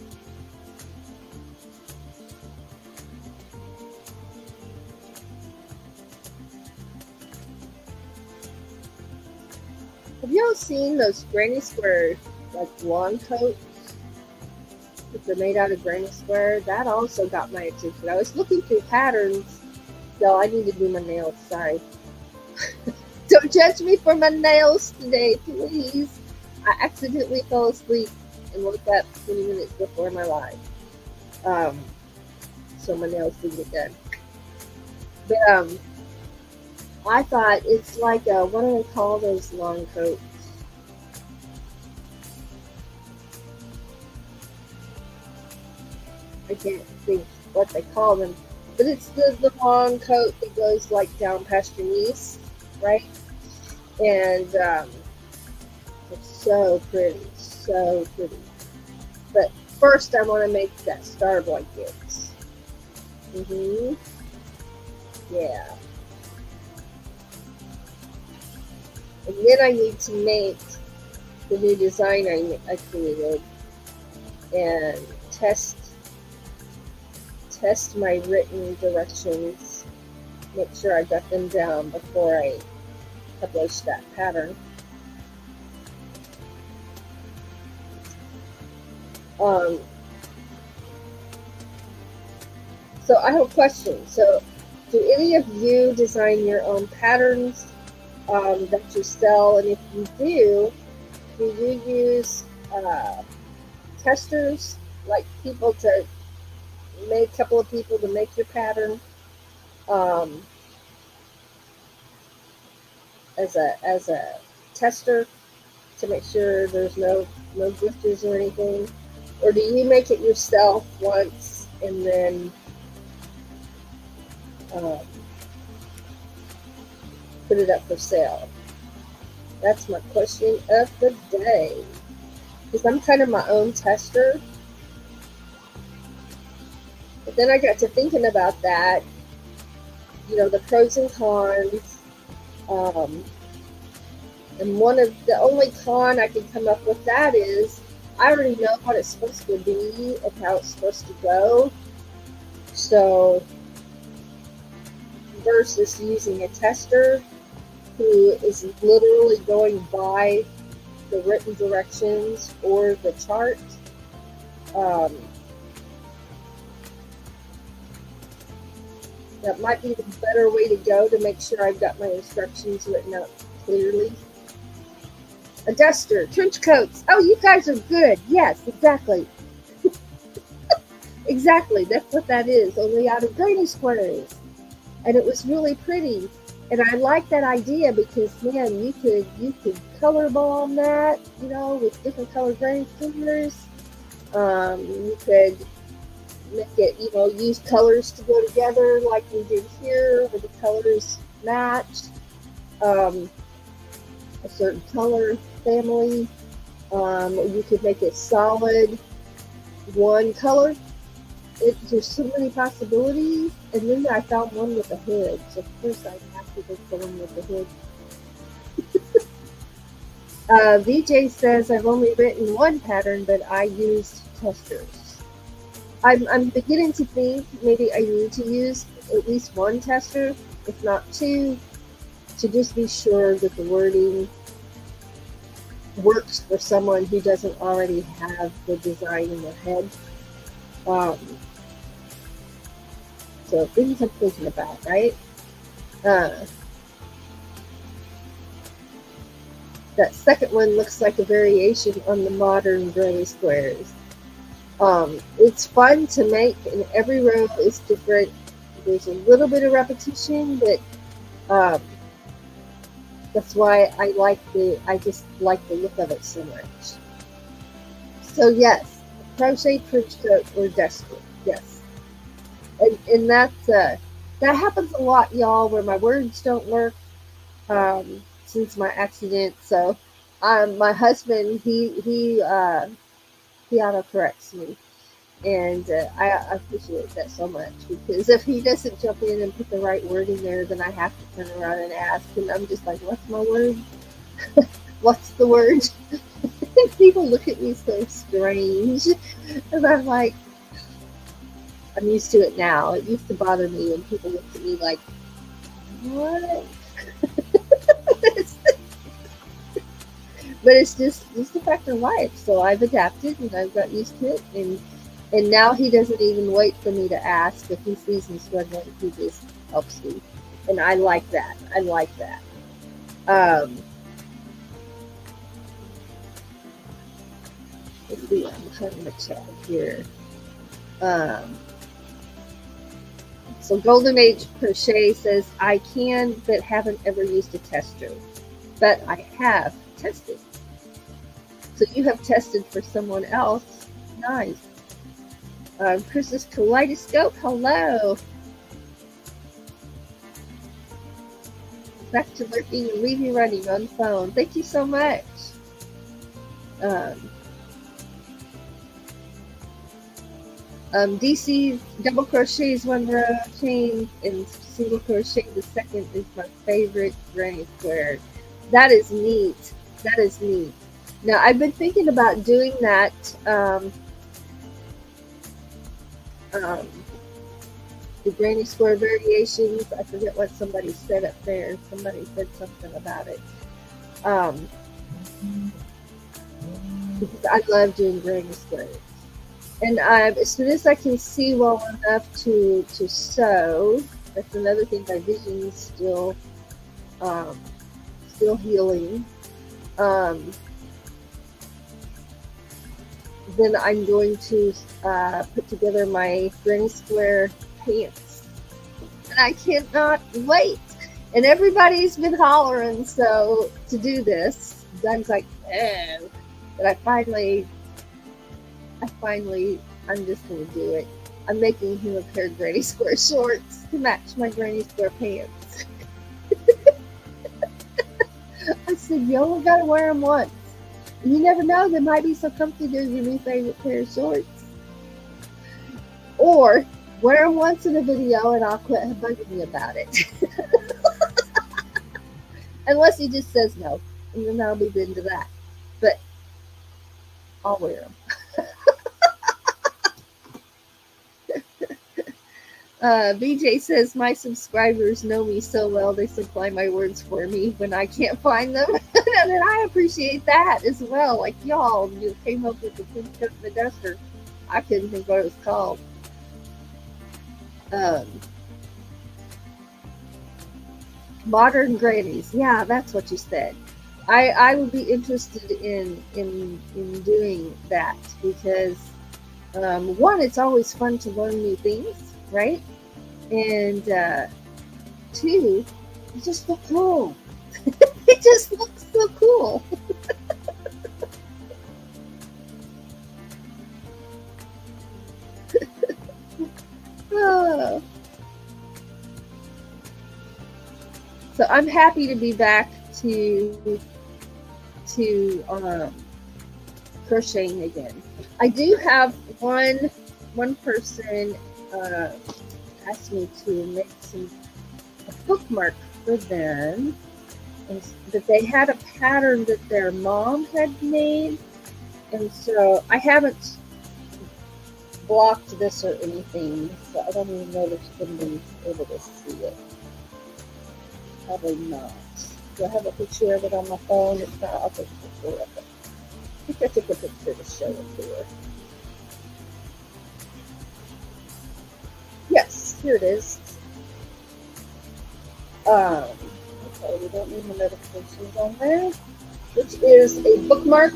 Have y'all seen those granny square, like, lawn coats that are made out of granny square? That also got my attention. I was looking through patterns. So I need to do my nails. Sorry. Don't judge me for my nails today, please. I accidentally fell asleep and woke up 20 minutes before my live. So my nails didn't get done. But I thought it's like what do they call those long coats? I can't think what they call them, but it's the long coat that goes like down past your knees, right? And it's so pretty, so pretty. But first, I want to make that star blanket. Yeah. And then I need to make the new design I created and test my written directions, make sure I got them down before I publish that pattern. So I have a question. So do any of you design your own patterns that you sell? And if you do you use testers, like people to make, a couple of people to make your pattern as a tester to make sure there's no drifters or anything? Or do you make it yourself once and then put it up for sale? That's my question of the day. Because I'm kind of my own tester. But then I got to thinking about that, the pros and cons. And one of the only con I can come up with that is I already know what it's supposed to be and how it's supposed to go. So versus using a tester who is literally going by the written directions or the chart, that might be the better way to go to make sure I've got my instructions written out clearly. A duster, trench coats. Oh, you guys are good. Yes, exactly. Exactly, that's what that is, only out of granny squares. And it was really pretty. And I like that idea because, man, you could color bomb that, with different colored granny squares. You could make it, use colors to go together like we did here, where the colors match a certain color family. You could make it solid one color. There's so many possibilities. And then I found one with a hood, so of course I have to go for one with the hood. VJ says, I've only written one pattern, but I used testers. I'm beginning to think maybe I need to use at least one tester, if not two, to just be sure that the wording works for someone who doesn't already have the design in their head. So things I'm thinking about, right? That second one looks like a variation on the modern granny squares. It's fun to make, and every row is different. There's a little bit of repetition, but that's why I just like the look of it so much. So yes, crochet trench coat or duster, yes. And that happens a lot, y'all, where my words don't work since my accident. So, my husband he autocorrects me, and I appreciate that so much, because if he doesn't jump in and put the right word in there, then I have to turn around and ask, and I'm just like, "What's my word? What's the word?" People look at me so strange, and I'm like, I'm used to it now. It used to bother me when people looked at me like, "What?" But it's just a fact of life. So I've adapted and I've got used to it, and now he doesn't even wait for me to ask. If he sees me struggling, he just helps me, and I like that. I like that. Let's see. I'm trying to check here. So Golden Age Crochet says, I can, but haven't ever used a tester. But I have tested. So you have tested for someone else. Nice. Chris's Kaleidoscope, hello. Back to lurking and leave you running on phone. Thank you so much. DC double crochet is one row, chain and single crochet the second is my favorite granny square. That is neat. That is neat. Now I've been thinking about doing that. The granny square variations. I forget what somebody said up there. Somebody said something about it. Because I love doing granny squares. And as soon as I can see well enough to sew, that's another thing. My vision's still healing. Then I'm going to put together my granny square pants, and I cannot wait. And everybody's been hollering so to do this. Doug's like, oh, but I finally, I'm just going to do it. I'm making him a pair of granny square shorts to match my granny square pants. I said, you only got to wear them once. You never know, they might be so comfy they're your new favorite pair of shorts. Or wear them once in a video and I'll quit bugging you about it. Unless he just says no, and then I'll be into that. But I'll wear them. BJ says, my subscribers know me so well, they supply my words for me when I can't find them. And I appreciate that as well. Like, y'all, you came up with the Pink Coat and the Duster. I couldn't think what it was called. Modern grannies. Yeah, that's what you said. I would be interested in doing that because, one, it's always fun to learn new things, right? And two, it just looks cool. It just looks so cool. Oh. So I'm happy to be back to crocheting again. I do have one person asked me to make a bookmark for them, and that they had a pattern that their mom had made, and so I haven't blocked this or anything, so I don't even know if she's going to be able to see it. Probably not. Do I have a picture of it on my phone? It's not. I'll take a picture of it. I think I took a picture to show it to her. Yes, here it is. Okay, we don't need the notifications on there. Which is a bookmark.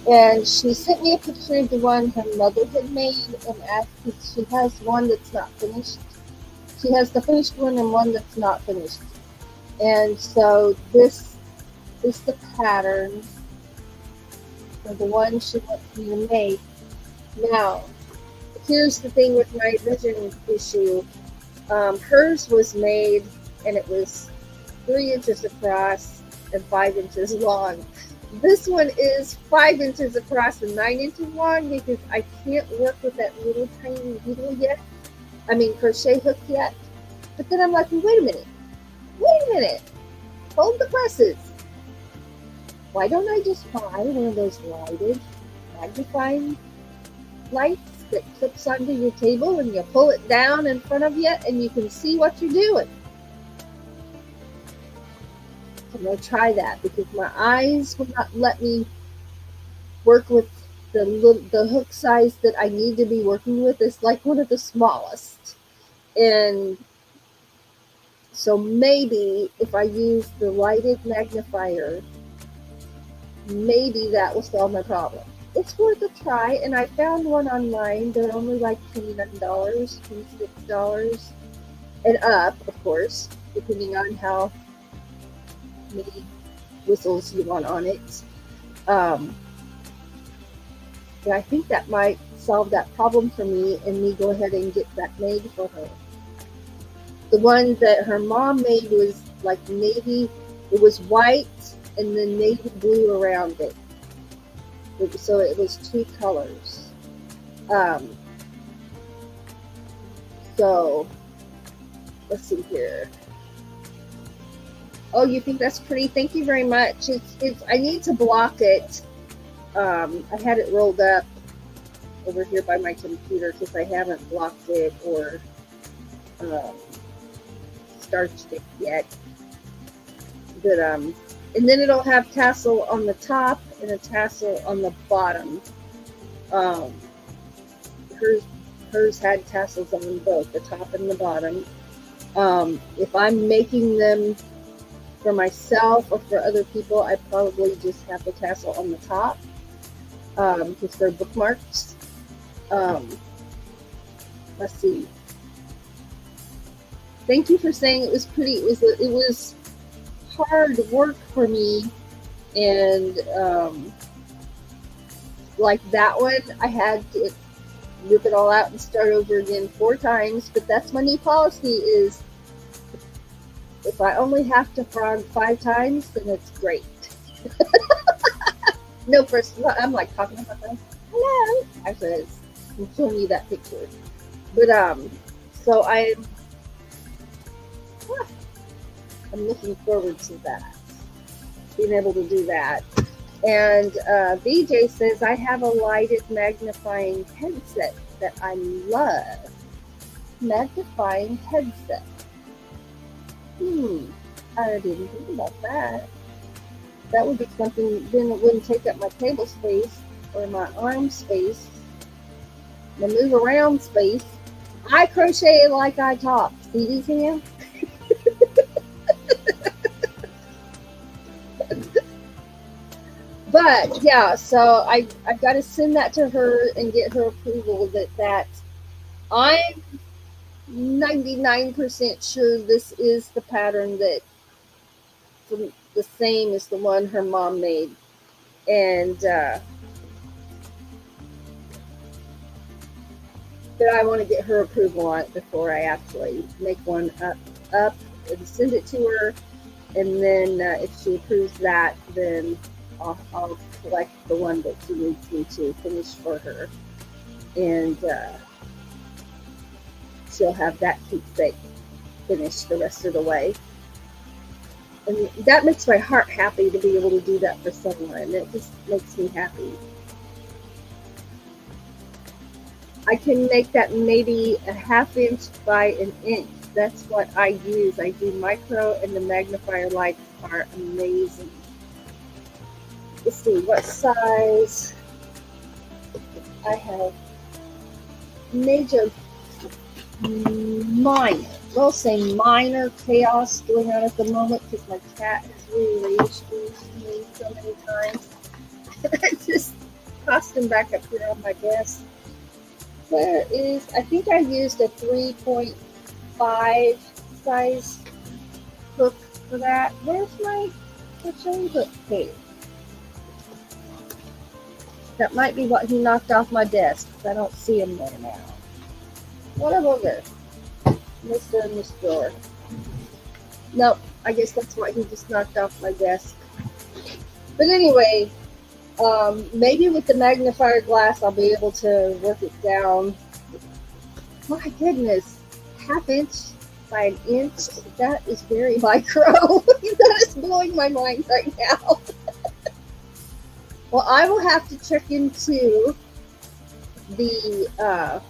And she sent me a picture of the one her mother had made and asked if she has one that's not finished. She has the finished one and one that's not finished. And so this is the pattern for the one she wants me to make. Now, here's the thing with my vision issue. Hers was made, and it was 3 inches across and 5 inches long. This one is 5 inches across and 9 inches long because I can't work with that little tiny needle yet. I mean, crochet hook yet. But then I'm like, wait a minute. Hold the presses. Why don't I just buy one of those lighted magnifying lights that clips onto your table and you pull it down in front of you and you can see what you're doing? I'm going to try that because my eyes will not let me work with the hook size that I need to be working with. It's like one of the smallest. And so maybe if I use the lighted magnifier, maybe that will solve my problem. It's worth a try, and I found one online. They're only like $29, $26, and up, of course, depending on how many whistles you want on it. And I think that might solve that problem for me, and me go ahead and get that made for her. The one that her mom made was like navy. It was white and then navy blue around it. So it was 2 colors. So let's see here. Oh, you think that's pretty? Thank you very much. It's. I need to block it. I had it rolled up over here by my computer because I haven't blocked it or starched it yet. But and then it'll have tassel on the top and a tassel on the bottom. Hers had tassels on both the top and the bottom. If I'm making them for myself or for other people, I probably just have the tassel on the top because they're bookmarks. Let's see. Thank you for saying it was pretty. It was hard work for me, and like that one, I had to rip it all out and start over again 4 times. But that's my new policy: is if I only have to frog 5 times, then it's great. No, first I'm like talking about them. Hello. Actually, I'm showing you that picture. But so I'm looking forward to that, being able to do that. And VJ says, I have a lighted magnifying headset that I love. Magnifying headset. I didn't think about that. That would be something, then it wouldn't take up my table space or my arm space, my move around space. I crochet like I talk. See these hands? But yeah, so I've got to send that to her and get her approval that I'm 99% sure this is the pattern that the same as the one her mom made. And that I want to get her approval on it before I actually make one up and send it to her. And then if she approves that, then I'll select the one that she needs me to finish for her, and she'll have that keepsake finished the rest of the way. And that makes my heart happy to be able to do that for someone. It just makes me happy. I can make that maybe a 1/2 inch by 1 inch. That's what I use. I do micro, and the magnifier lights are amazing. Let's see what size I have. Major, minor. We'll say minor chaos going on at the moment because my cat has really rage to me so many times. I just tossed him back up here on my desk. Where is? I think I used a 3.5 size hook for that. Where's my crochet hook here? That might be what he knocked off my desk, because I don't see him there now. What a booger. Mr. in this drawer. Nope, I guess that's why he just knocked off my desk. But anyway, maybe with the magnifier glass I'll be able to work it down. My goodness, ½ inch by an inch, that is very micro. That is blowing my mind right now. Well, I will have to check into the,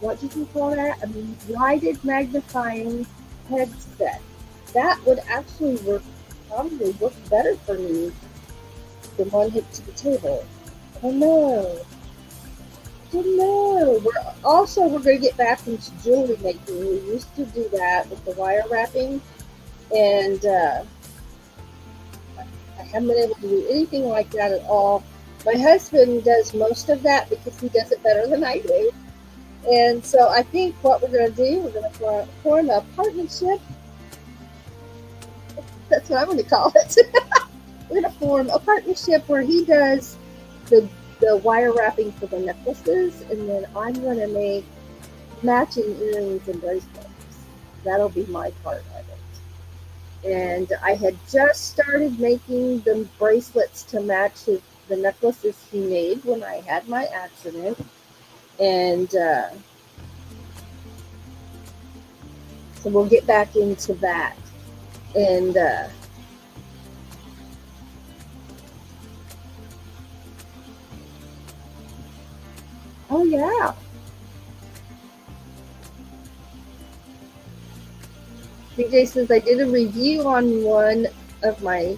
what did you call that? A lighted magnifying headset. That would actually probably work better for me than one hit to the table. Oh no. We're going to get back into jewelry making. We used to do that with the wire wrapping, and I haven't been able to do anything like that at all. My husband does most of that because he does it better than I do. And so I think what we're going to do, we're going to form a partnership. That's what I'm going to call it. We're going to form a partnership where he does the wire wrapping for the necklaces, and then I'm going to make matching earrings and bracelets. That'll be my part of it. And I had just started making the bracelets to match the necklaces he made when I had my accident. And so we'll get back into that. And oh yeah. DJ says I did a review on one of my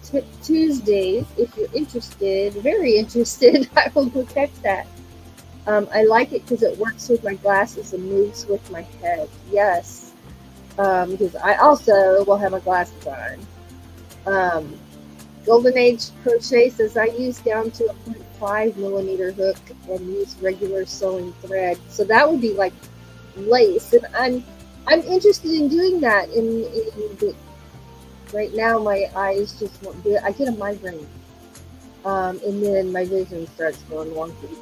Tip Tuesdays. If you're interested, very interested, I will go catch that. I like it because it works with my glasses and moves with my head. Yes. Because I also will have my glasses on. Golden Age Crochet says I use down to a 0.5 millimeter hook and use regular sewing thread. So that would be like lace, and I'm interested in doing that. Right now my eyes just won't do it. I get a migraine, and then my vision starts going wonky.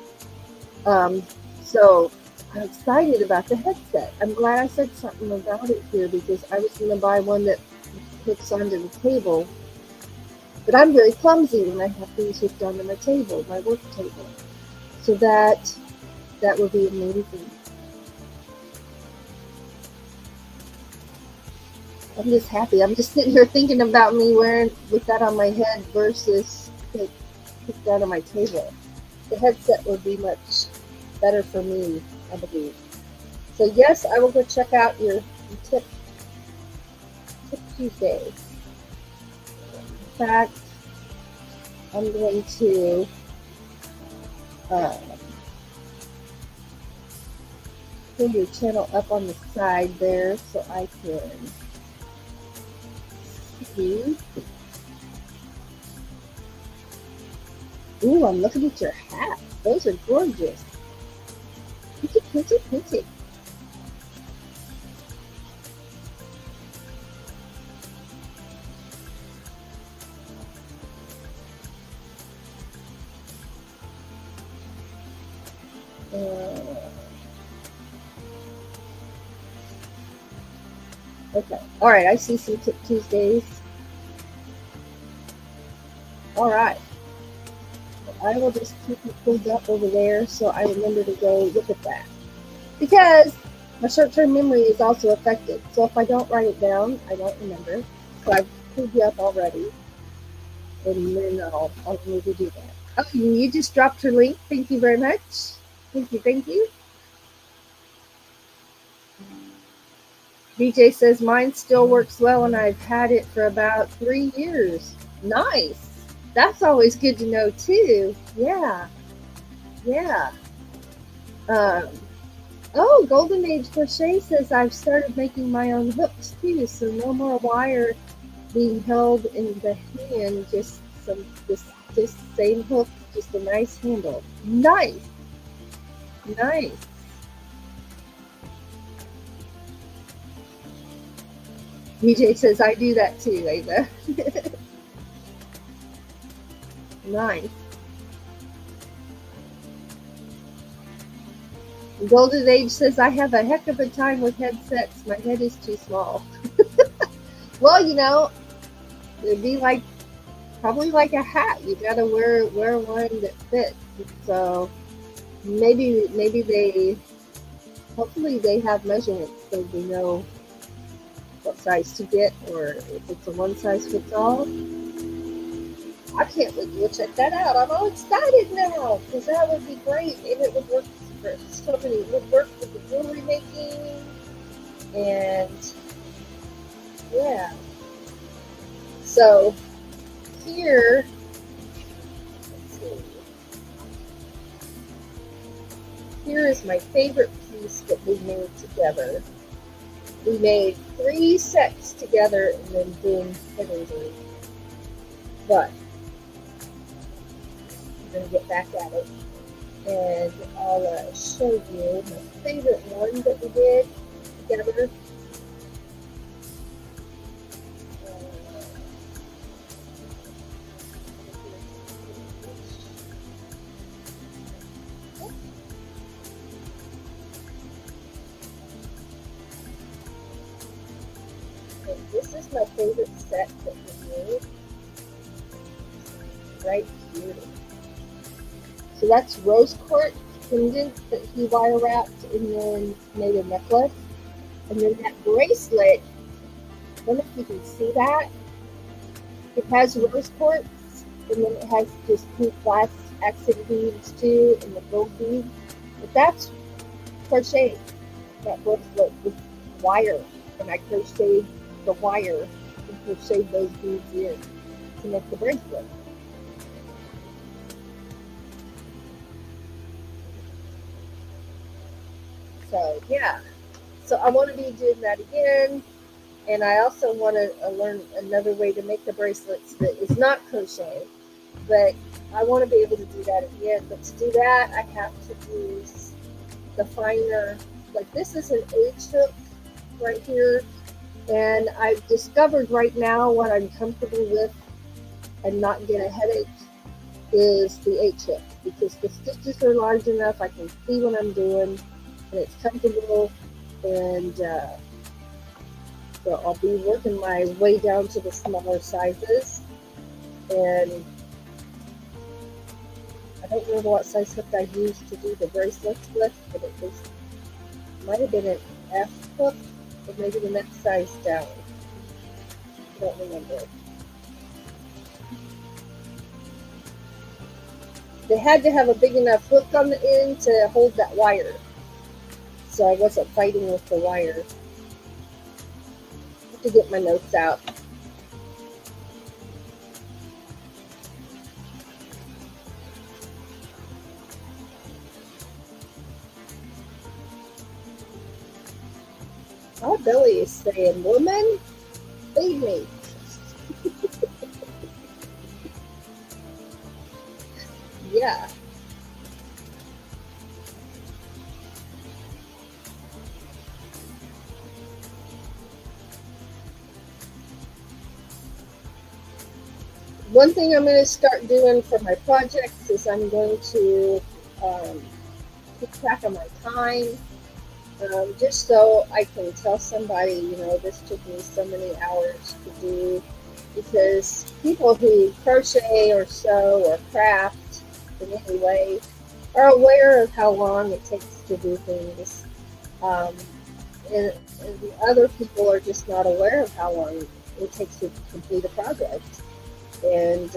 So I'm excited about the headset. I'm glad I said something about it here because I was going to buy one that hooks onto the table. But I'm very clumsy when I have things hooked onto my table, my work table. So that would be amazing. I'm just happy. I'm just sitting here thinking about me wearing with that on my head versus hooked onto my table. The headset would be much better for me, I believe. So yes, I will go check out your Tip Tuesdays. In fact, I'm going to pull your channel up on the side there so I can see. Ooh, I'm looking at your hats. Those are gorgeous. Pretty. Okay. All right. I see some Tip Tuesdays. All right. I will just keep it pulled up over there so I remember to go look at that. Because my short-term memory is also affected. So if I don't write it down, I don't remember. So I've pulled you up already. And then I'll need to do that. Oh, you just dropped her link. Thank you very much. Thank you. DJ says mine still works well and I've had it for about 3 years. Nice. That's always good to know too. Yeah. Oh, Golden Age Crochet says I've started making my own hooks too, so no more wire being held in the hand, just same hook, just a nice handle. Nice. DJ says I do that too, Ava. Nice. Golden Age says, I have a heck of a time with headsets. My head is too small. Well, it'd be like probably like a hat. You gotta wear one that fits. So maybe they hopefully they have measurements so we know what size to get, or if it's a one size fits all. I can't wait to go check that out. I'm all excited now because that would be great, and it would work for so many. It would work with the jewelry making, and yeah. So here, let's see. Here is my favorite piece that we made together. We made 3 sets together and then doing everything. But I'm going to get back at it. And I'll show you my favorite one that we did together. This is my favorite set that we made right here. So that's rose quartz pendant that he wire wrapped and then made a necklace. And then that bracelet, I don't know if you can see that. It has rose quartz and then it has just pink glass accent beads too and the gold bead. But that's crocheted, that bracelet with wire. And I crocheted the wire and crocheted those beads in to make the bracelet. So yeah, so I want to be doing that again, and I also want to learn another way to make the bracelets that is not crochet, but I want to be able to do that again. But to do that, I have to use the finer, like this is an H hook right here, and I've discovered right now what I'm comfortable with and not get a headache is the H hook, because the stitches are large enough, I can see what I'm doing, and it's comfortable, and so I'll be working my way down to the smaller sizes, and I don't remember what size hook I used to do the bracelets with, but it was, might have been an F hook, or maybe the next size down. I don't remember. They had to have a big enough hook on the end to hold that wire, so I wasn't fighting with the wire. I have to get my notes out. My belly is saying, woman, feed me. Yeah. One thing I'm going to start doing for my projects is I'm going to keep track of my time, just so I can tell somebody, this took me so many hours to do, because people who crochet or sew or craft in any way are aware of how long it takes to do things, and the other people are just not aware of how long it takes to complete a project. And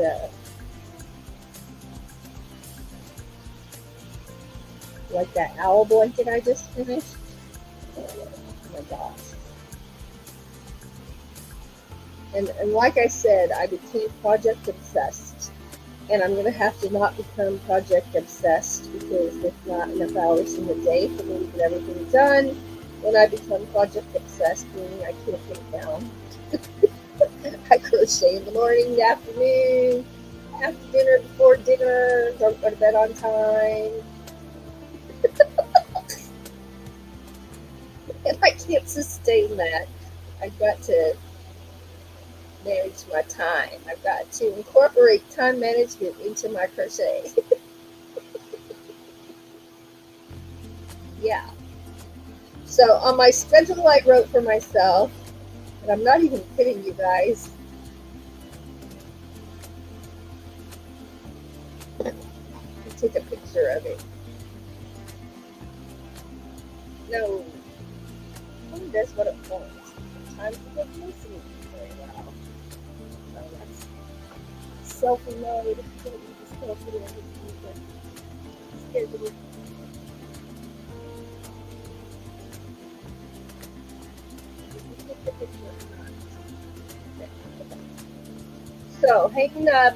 like that owl blanket I just finished. Oh my gosh. And like I said, I became project obsessed. And I'm going to have to not become project obsessed, because there's not enough hours in the day for me to get everything done. When I become project obsessed, meaning I can't get it down. I crochet in the morning, the afternoon, after dinner, before dinner, don't go to bed on time. And I can't sustain that. I've got to manage my time. I've got to incorporate time management into my crochet. Yeah. So on my schedule I wrote for myself, and I'm not even kidding you guys. Let me take a picture of it. No. It does what it wants. Sometimes it doesn't listen very well. So that's selfie mode. Schedule. So, hanging up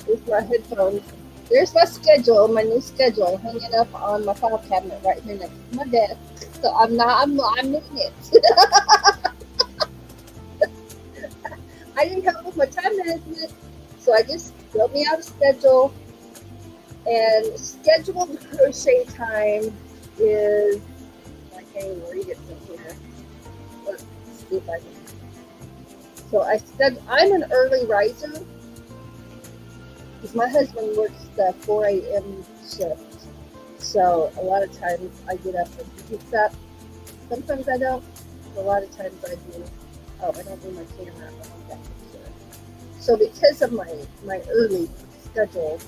with my headphones. There's my schedule, my new schedule, hanging up on my file cabinet right here next to my desk. So I'm moving it. I didn't come up with my time management, so I just wrote me out a schedule. And scheduled crochet time is, I can't even read it from here. Let's see if I can. So I'm an early riser because my husband works the 4 a.m. shift. So a lot of times I get up and he gets up. Sometimes I don't. A lot of times I do. Oh, I don't do my camera. I want that picture. So because of my early schedule,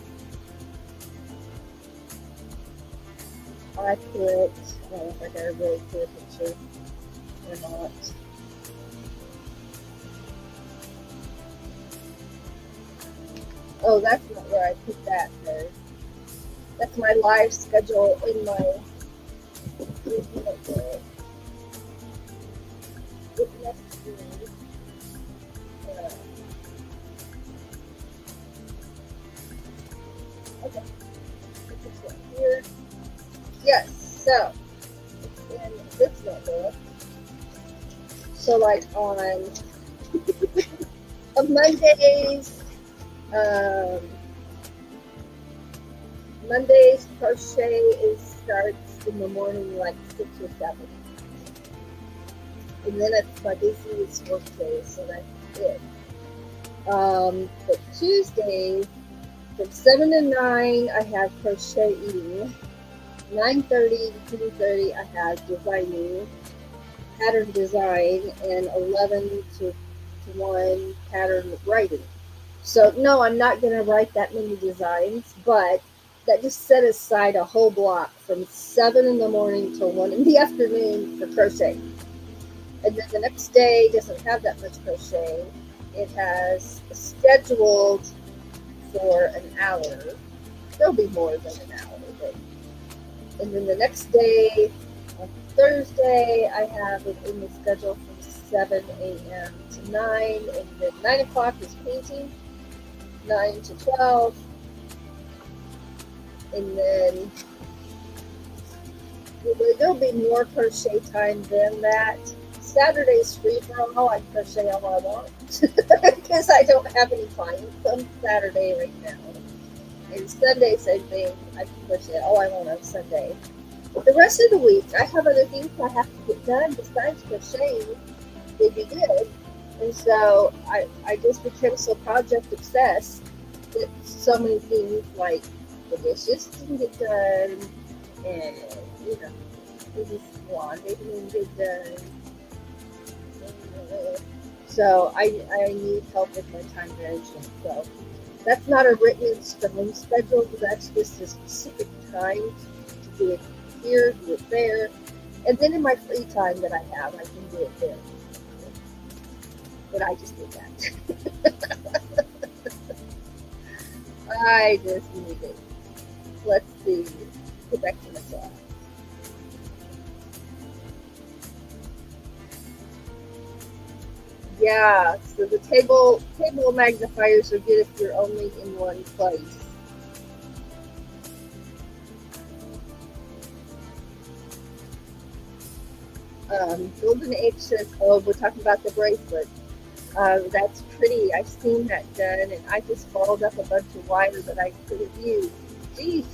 I put, I don't know if I got a really clear picture or not. Oh, that's not where I put that there. That's my live schedule in my okay. This one here. Yes, so it's in this notebook. So like on Mondays crochet starts in the morning like 6 or 7. And then it's my busiest work day, so that's it. But Tuesday from 7 to 9 I have crocheting. 9:30 to 2:30 I have designing, pattern design, and 11 to 1 pattern writing. So no, I'm not going to write that many designs, but that just set aside a whole block from 7 in the morning till 1 in the afternoon for crochet. And then the next day doesn't have that much crochet. It has scheduled for an hour. There'll be more than an hour, but. And then the next day, on Thursday, I have it in the schedule from 7 a.m. to 9, and then 9 o'clock is painting, 9 to 12, and then there'll be more crochet time than that. Saturday's free for all. I crochet all I want because I don't have any clients on Saturday right now. And Sunday, same thing. I can crochet all I want on Sunday. But the rest of the week, I have other things I have to get done besides crocheting. They'd be good. And so I just became so project obsessed that so many things like the dishes didn't get done, and this laundry didn't get done. So I need help with my time management. So that's not a written in stone schedule. That's just a specific time to do it here, do it there, and then in my free time that I have, I can do it there. But I just did that. I just need it. Let's see. Get back to the class. Yeah, so the table magnifiers are good if you're only in one place. Golden Egg says, oh, we're talking about the bracelet. That's pretty. I've seen that done, and I just balled up a bunch of wire that I could have used. Jeez.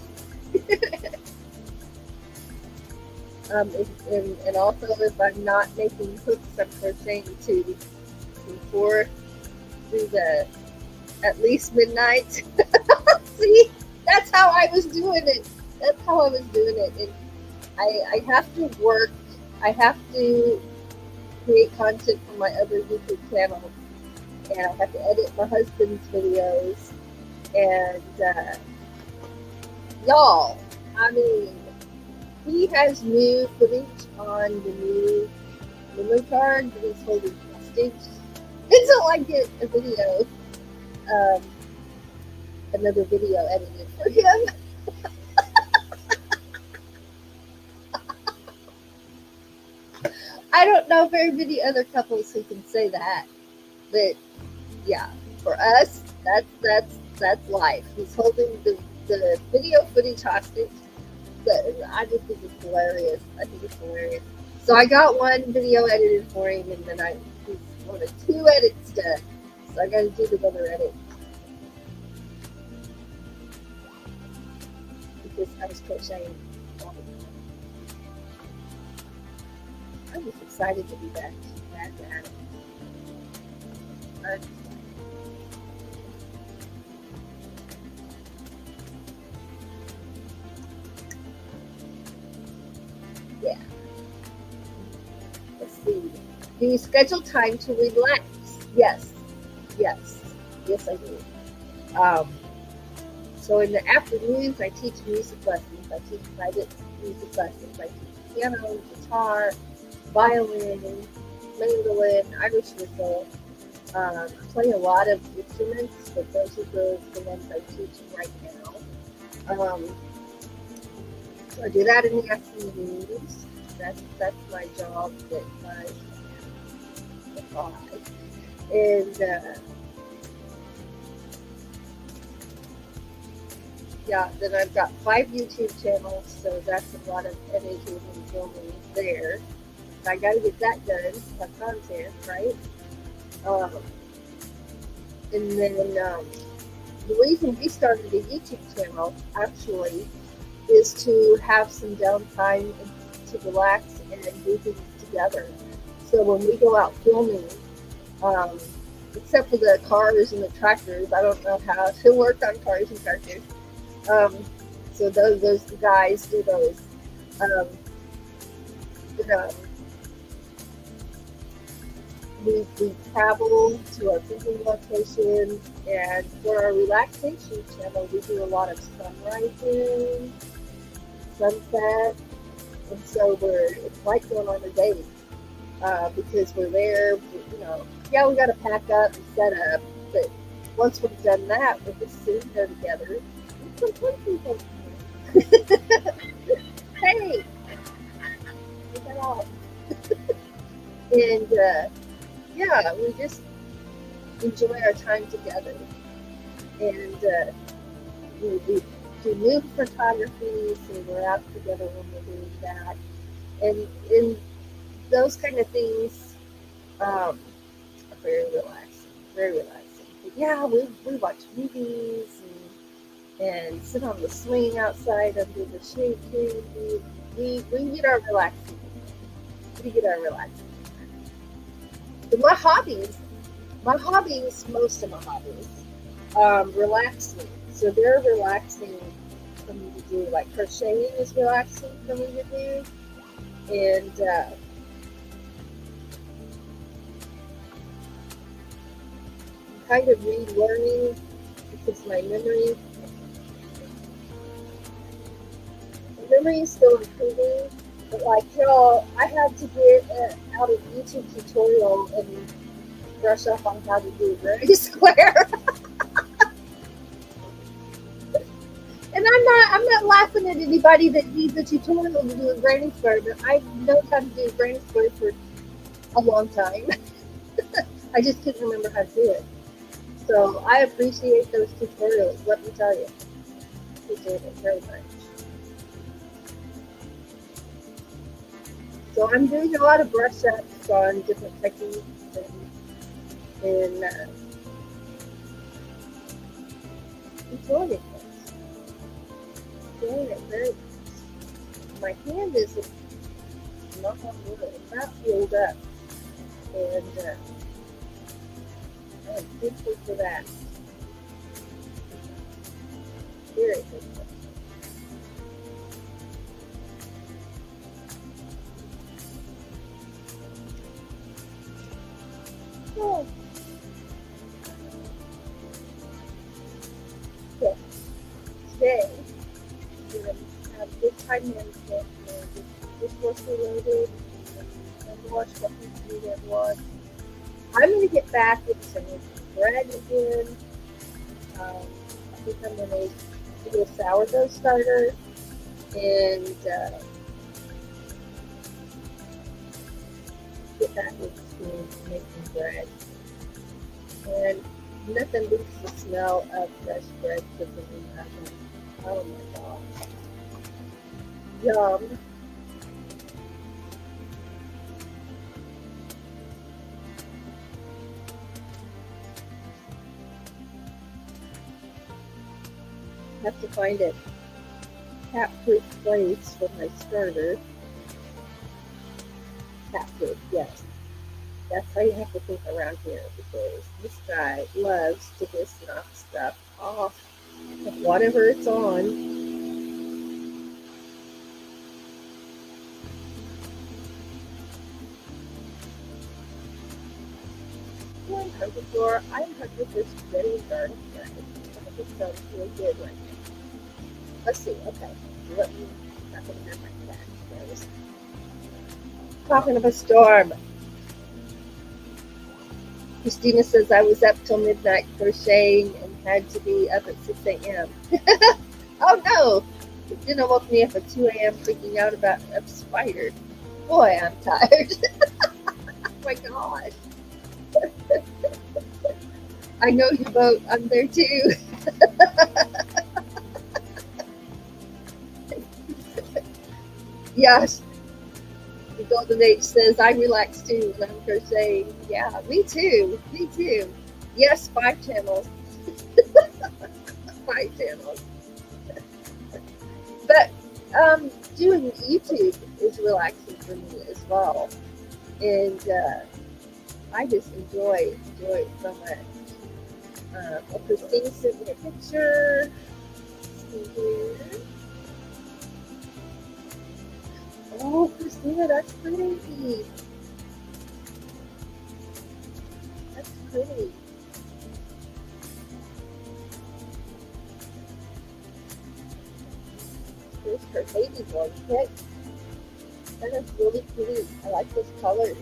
And also, if I'm not making hooks, I'm crocheting too. Before through the at least midnight. See, that's how I was doing it. That's how I was doing it. And I have to work. I have to create content for my other YouTube channel, and I have to edit my husband's videos. And y'all, I mean, he has new footage on the new memory card that he's holding hostage until I get a video, um, another video edited for him. I don't know very many other couples who can say that, but yeah, for us, that's life. He's holding the video footage hostage. I just think it's hilarious. I think it's hilarious. So I got one video edited for him, and then he's wanted 2 edits done. So I got to do the other edit because I was crocheting all the time. I'm just excited to be back at it. Yeah. Let's see. Do you schedule time to relax? Yes. Yes. Yes, I do. So in the afternoons, I teach music lessons. I teach private music lessons. I teach piano, guitar, violin, mandolin, Irish whistle. I play a lot of instruments, but those are the ones I teach right now. So I do that in the afternoons. That's my job at 5. And yeah, then I've got 5 YouTube channels, so that's a lot of editing and filming there. So I got to get that done, have content, right? And then the reason we started a YouTube channel actually is to have some downtime and to relax and do things together. So when we go out filming, except for the cars and the tractors, I don't know how to work on cars and tractors. So those guys do those. We travel to our filming locations, and for our relaxation channel, we do a lot of sunrising, sunset, and so it's like going on a date because we're there. Yeah, we got to pack up and set up, but once we've done that, we're just sitting there together. Hey, get that off. And yeah, we just enjoy our time together. And we do nude photography, so we're out together when we're doing that. And those kind of things are very relaxing, very relaxing. But yeah, we watch movies and sit on the swing outside under the shade tree. We get our relaxing. We get our relaxing. But most of my hobbies, relax me. So they're relaxing for me to do. Like crocheting is relaxing for me to do. And I'm kind of relearning because my memory is still improving. But like y'all, I had to get out of YouTube tutorial and brush up on how to do granny square. And I'm not laughing at anybody that needs a tutorial to do a granny square, but I know how to do a granny square for a long time. I just couldn't remember how to do it. So I appreciate those tutorials, let me tell you. Appreciate it very much. So I'm doing a lot of brush ups on different techniques and enjoying it. Enjoying it very much. My hand is not healed up, and I'm thankful for that. Very thankful. Oh, okay. Today, we're going to have good time management and dishwasher loaded and watch what we need and watch. I'm going to get back with some bread again. I think I'm going to do a sourdough starter and get back into making bread. And nothing beats the smell of fresh bread cooking in the oven. Oh my gosh. Yum. Have to find a cat-proof place for my starter. Cat-proof, yes. That's how you have to think around here, because this guy loves to just knock stuff off of whatever it's on. I'm hungry for spaghetti and garlic bread. I think sounds really good right now. Let's see, okay. Let me not gonna have my cat upstairs. Talking of a storm. Christina says I was up till midnight crocheting and had to be up at 6 a.m. Oh no! Christina woke me up at 2 a.m. freaking out about a spider. Boy, I'm tired. Oh my gosh. I know your boat. I'm there too. Yes. The Golden Age says I relax too when I'm crocheting. Yeah, me too. Me too. Yes, 5 channels. 5 channels. But doing YouTube is relaxing for me as well. And I just enjoy it so much. Christina sent me a picture. See here. Oh, Christina, that's pretty. That's pretty. Here's her baby blanket. That is really pretty. I like those colors.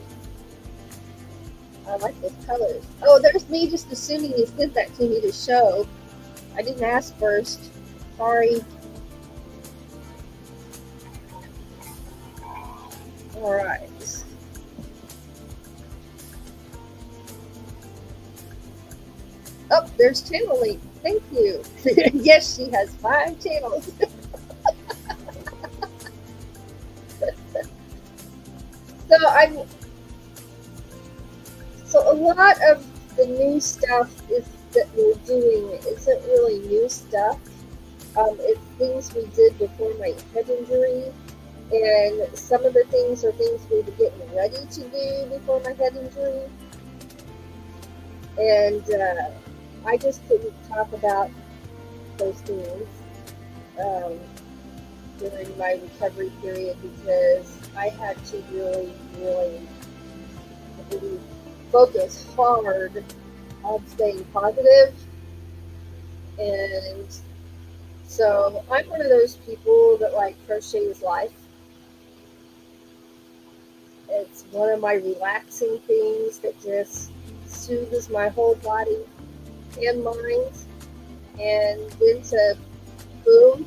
Oh, there's me just assuming you sent that to me to show. I didn't ask first. Sorry. All right. Oh, there's channeling. Thank you. Yes, she has 5 channels. So a lot of the new stuff that we're doing isn't really new stuff. It's things we did before my head injury, and some of the things are things we were getting ready to do before my head injury. And I just couldn't talk about those things during my recovery period because I had to really focus hard on staying positive. And so I'm one of those people that like crochet is life. It's one of my relaxing things that just soothes my whole body and mind. And then to boom,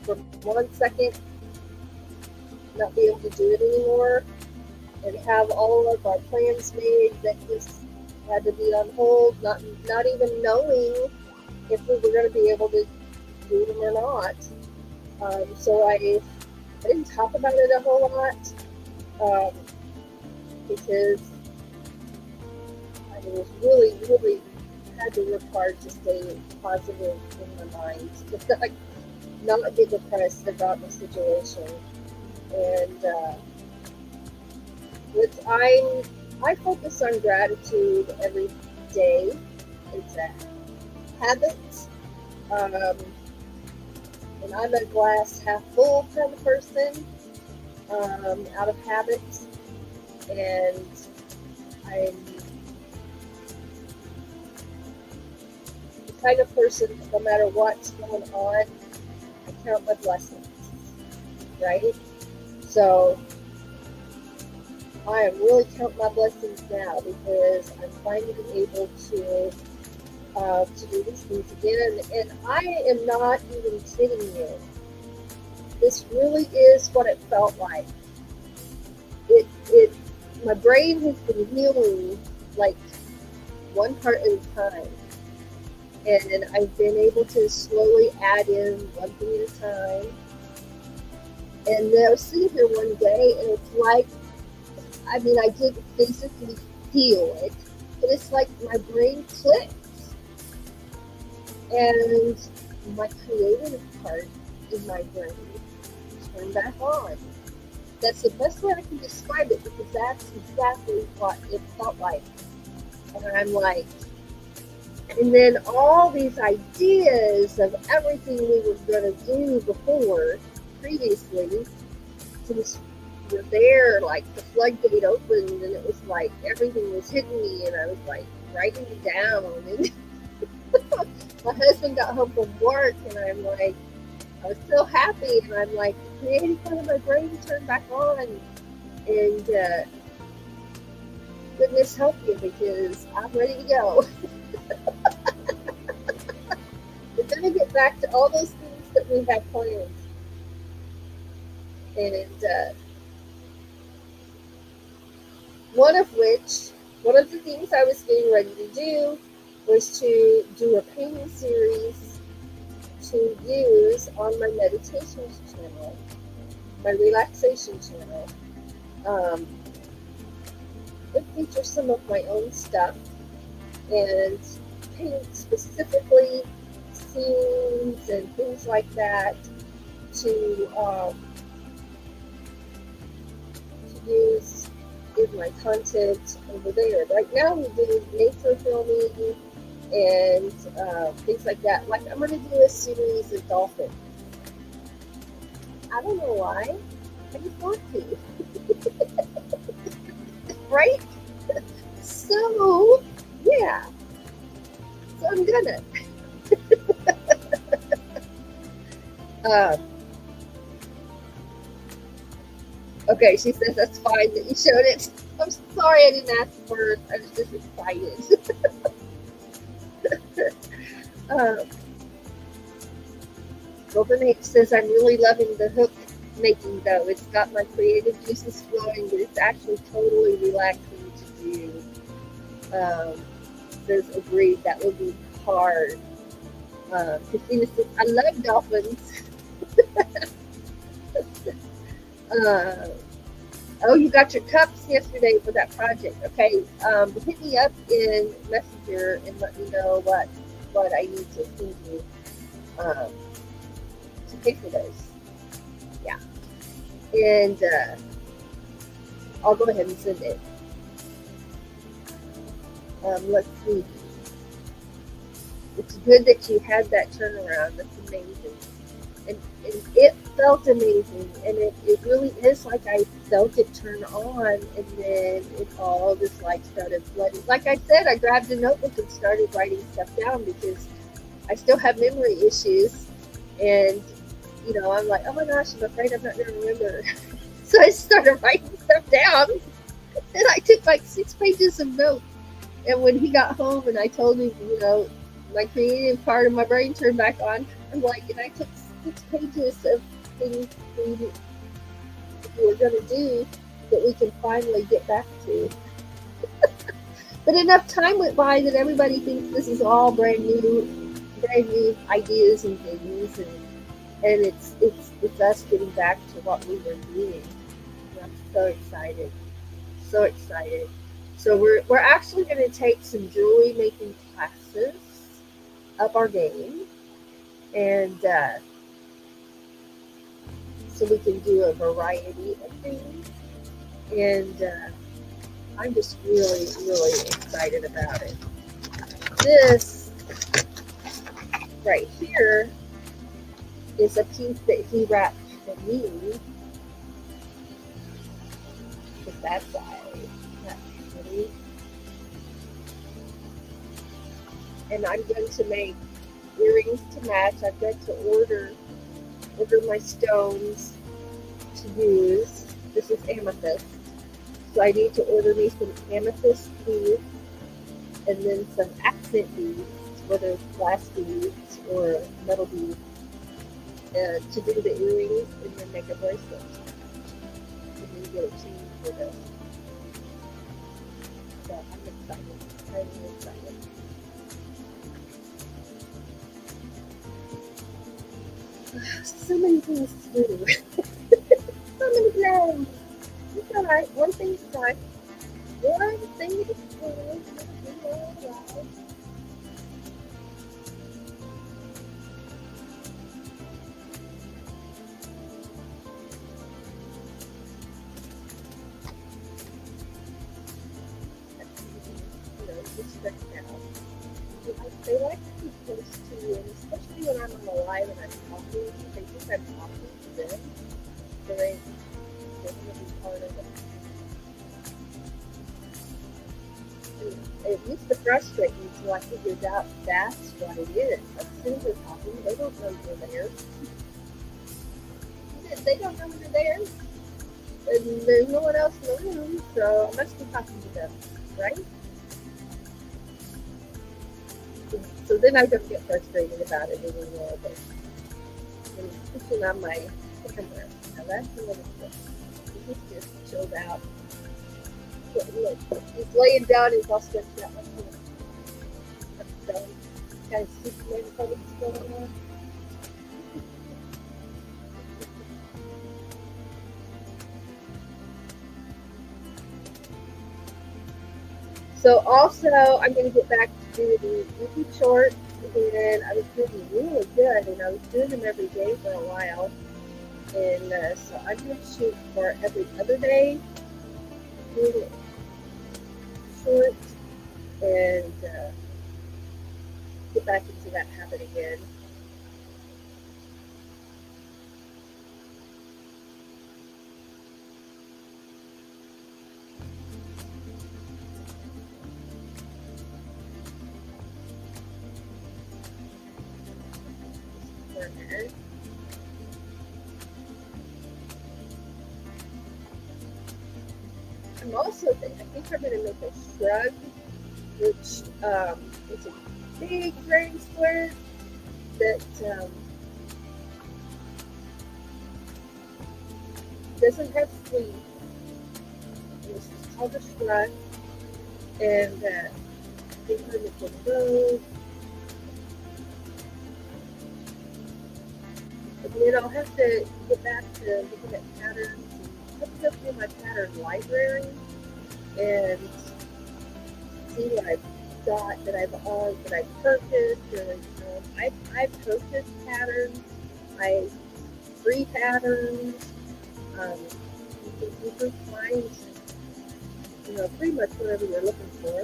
for 1 second, not be able to do it anymore, and have all of our plans made that just had to be on hold, not even knowing if we were going to be able to do them or not. So I didn't talk about it a whole lot because I was really had to work hard to stay positive in my mind, to not get depressed about the situation. And I focus on gratitude every day. It's a habit. And I'm a glass half full kind of person, out of habit. And I'm kind of person, no matter what's going on, I count my blessings, right? So I am really counting my blessings now because I'm finally able to do these things again. And I am not even kidding you. This really is what it felt like. My brain has been healing like one part at a time. And I've been able to slowly add in one thing at a time. And then I was sitting here one day, and it's like, I mean, I did physically feel it, but it's like my brain clicks. And my creative part in my brain turned back on. That's the best way I can describe it, because that's exactly what it felt like. And I'm like, and then all these ideas of everything we were going to do previously, just were there, like the floodgate opened, and it was like everything was hitting me, and I was like writing it down. And my husband got home from work, and I'm like, I was so happy, and I'm like, the creative part of my brain turned back on, and goodness help you, because I'm ready to go. We're going to get back to all those things that we had planned. And one of the things I was getting ready to do was to do a painting series to use on my meditation channel, my relaxation channel. It features some of my own stuff and paint specifically scenes and things like that to use in my content over there. Right now we do nature filming and things like that. Like, I'm going to do a series of dolphins. I don't know why. I just want to. Right? So, yeah. So I'm gonna. Okay, she says that's fine that you showed it. I'm sorry I didn't ask for it. I was just excited. Golden H says, I'm really loving the hook making, though. It's got my creative juices flowing, but it's actually totally relaxing to do. Says, agreed, that would be hard. Christina says, I love dolphins. Oh, you got your cups yesterday for that project. Okay, hit me up in Messenger and let me know what I need to send you to pay for those. Yeah, and I'll go ahead and send it. Let's see. It's good that you had that turnaround. That's amazing. And it felt amazing, and it really is like I felt it turn on, and then it all just like started flooding. Like I said, I grabbed a notebook and started writing stuff down because I still have memory issues, and I'm like, oh my gosh, I'm afraid I'm not going to remember. So I started writing stuff down, and I took like 6 pages of notes. And when he got home and I told him, my creative part of my brain turned back on, I'm like, and I took 6 pages of things we were going to do that we can finally get back to. But enough time went by that everybody thinks this is all brand new ideas and things, and it's us getting back to what we were doing. And I'm so excited, so excited. So we're actually going to take some jewelry making classes, up our game, and so we can do a variety of things. And I'm just really, really excited about it. This right here is a piece that he wrapped for me. Because that's pretty. And I'm going to make earrings to match. I've got to order my stones to use. This is amethyst. So I need to order me some amethyst beads and then some accent beads, whether it's glass beads or metal beads, to do the earrings and then make a bracelet. And then get a chain for this. So I'm excited. I'm excited. So many things to do. So many plans. It's alright. One thing at a time. One thing at a time. It's alright. Just stressed out. They like to be close to you, and especially when I'm on the live and I'm talking, they think I'm talking to them. So they want to be part of it. And it used to frustrate me until I figured out that's what it is. As soon as they're talking, they don't know you're there. They don't know you're there. And there's no one else in the room, so I must be talking to them, right? So then I don't get frustrated about it anymore. But when he's pushing on my camera, now that's a little bit. He's just chilled out. Look, he's laying down, he's all stretched out like that. Kind of Superman pose going on. So also, I'm going to get back to the YouTube shorts, and I was doing really good, and I was doing them every day for a while, and so I'm going to shoot for every other day, doing shorts, and get back into that habit again. I'm also I think I'm going to make a shrug, which is a big granny square that doesn't have sleeves. This is called a shrug, and I think I'm going to make one of those. And then I'll have to get back to looking at patterns. I'll have to go through my pattern library and see what I've got that I've purchased. Or, I've purchased patterns. Free patterns. You can find, pretty much whatever you're looking for.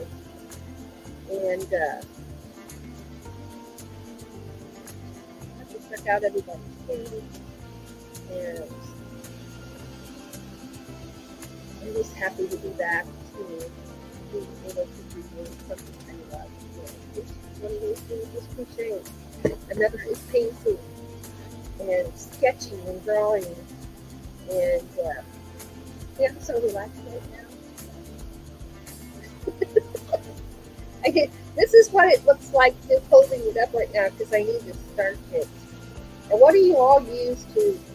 And have to check out everybody's page. And I'm just happy to be back to being able to do something I love. Just one of those things is crocheting. Another is painting and sketching and drawing. And I'm so relaxed right now. This is what it looks like just holding it up right now because I need to start it. And what do you all use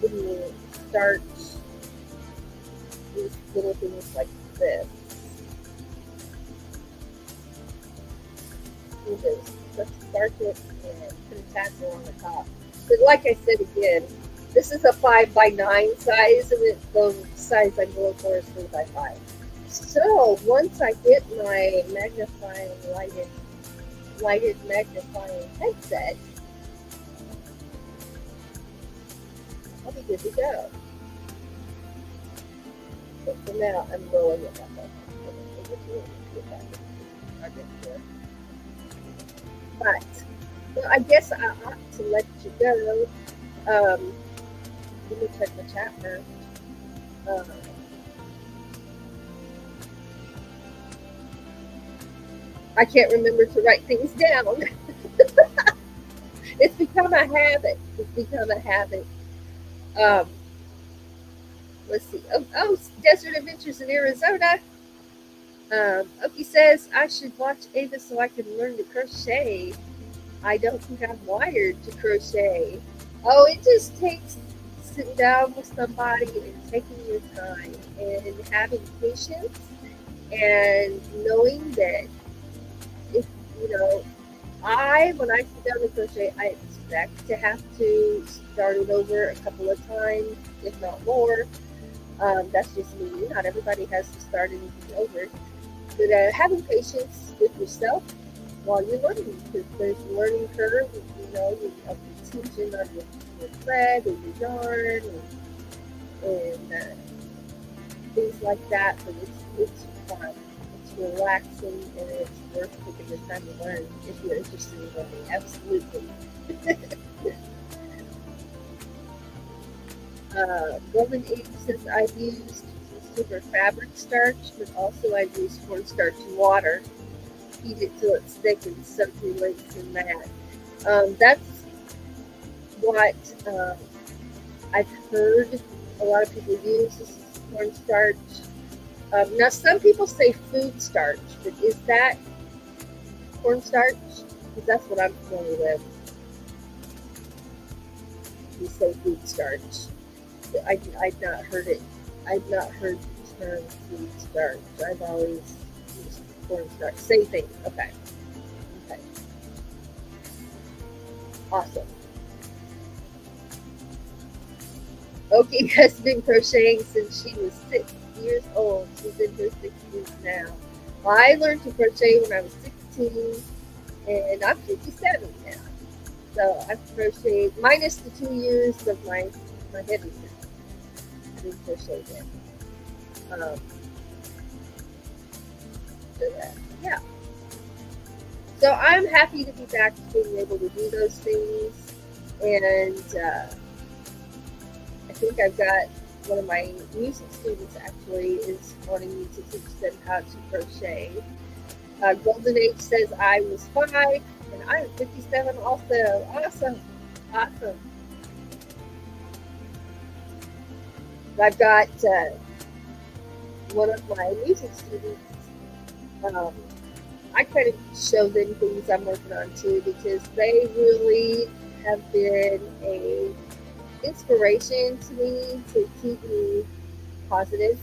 when you start these little things like this? You just let's start it and put a tassel on the top. But like I said again, this is a 5x9 size, and the size I'm going for is 3x5. So once I get my lighted magnifying headset, I'll be good to go. But for now, I'm rolling it back up. But well, I guess I ought to let you go. Let me check the chat first. I can't remember to write things down. It's become a habit. It's become a habit. Um, let's see. Oh, Desert Adventures in Arizona. Oki says I should watch Ava so I can learn to crochet. I don't think I'm wired to crochet. Oh, it just takes sitting down with somebody and taking your time and having patience and knowing that if when I sit down to crochet, I expect to have to start it over a couple of times, if not more. That's just me. Not everybody has to start anything over. But having patience with yourself while you're learning, because there's a learning curve, of tension on your thread and your yarn and things like that. But it's fun. It's relaxing, and it's worth taking the time to learn if you're interested in learning. Absolutely. Golden Age says I've used super fabric starch, but also I've used cornstarch and water. Heat it till it's thick and soak your links in that. That's what I've heard a lot of people use. This is cornstarch. Now, some people say food starch, but is that cornstarch? Because that's what I'm familiar with. You say food starch. I've not heard it. I've not heard the term food starch. I've always used cornstarch. Same thing. Okay. Awesome. Oki has been crocheting since she was 6 years old. She's in her 60s now. Well, I learned to crochet when I was 16, and I'm 57 now. So I've crocheted, minus the 2 years of my heavy set. I didn't crochet then. Yeah. So I'm happy to be back to being able to do those things. And I think I've got one of my music students actually is wanting me to teach them how to crochet. Golden Age says I was 5 and I'm 57 also. Awesome. I've got one of my music students. I kind of show them things I'm working on too, because they really have been a inspiration to me to keep me positive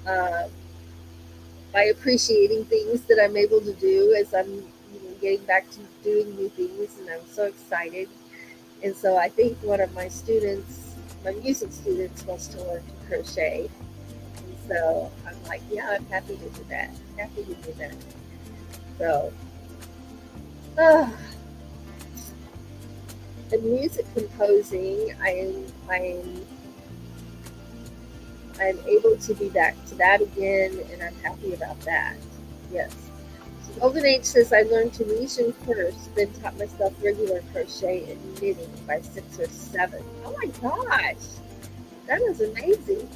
by appreciating things that I'm able to do as I'm getting back to doing new things, and I'm so excited. And so I think one of my students, my music students, wants to learn to crochet. And so I'm like, yeah, I'm happy to do that. So, in music composing, I'm able to be back to that again, and I'm happy about that. Yes. So Golden Age says I learned Tunisian first, then taught myself regular crochet and knitting by 6 or 7. Oh my gosh, that is amazing.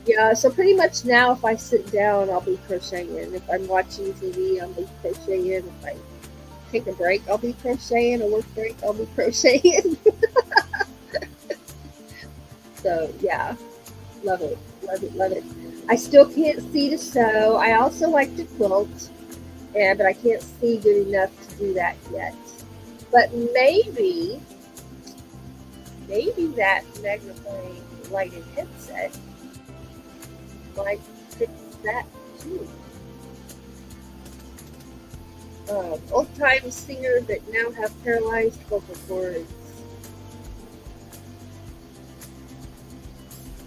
Yeah, so pretty much now if I sit down, I'll be crocheting. If I'm watching TV, I'll be crocheting. If I take a break, I'll be crocheting. A work break, I'll be crocheting. So, yeah, love it. I still can't see to sew. I also like to quilt, but I can't see good enough to do that yet. But maybe that magnifying lighted headset might fix that too. Old-time singer that now have paralyzed vocal cords.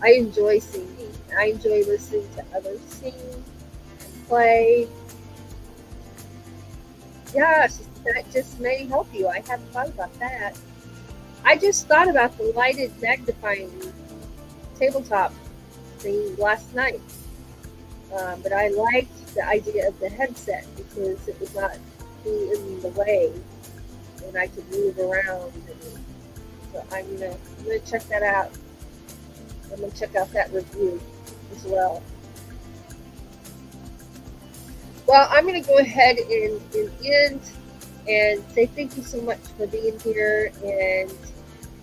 I enjoy singing. I enjoy listening to others sing and play. Yeah, that just may help you. I hadn't thought about that. I just thought about the lighted magnifying tabletop thing last night. But I liked the idea of the headset because it would not be in the way and I could move around. So I'm gonna check that out. I'm going to check out that review as well. Well, I'm going to go ahead and end and say thank you so much for being here. And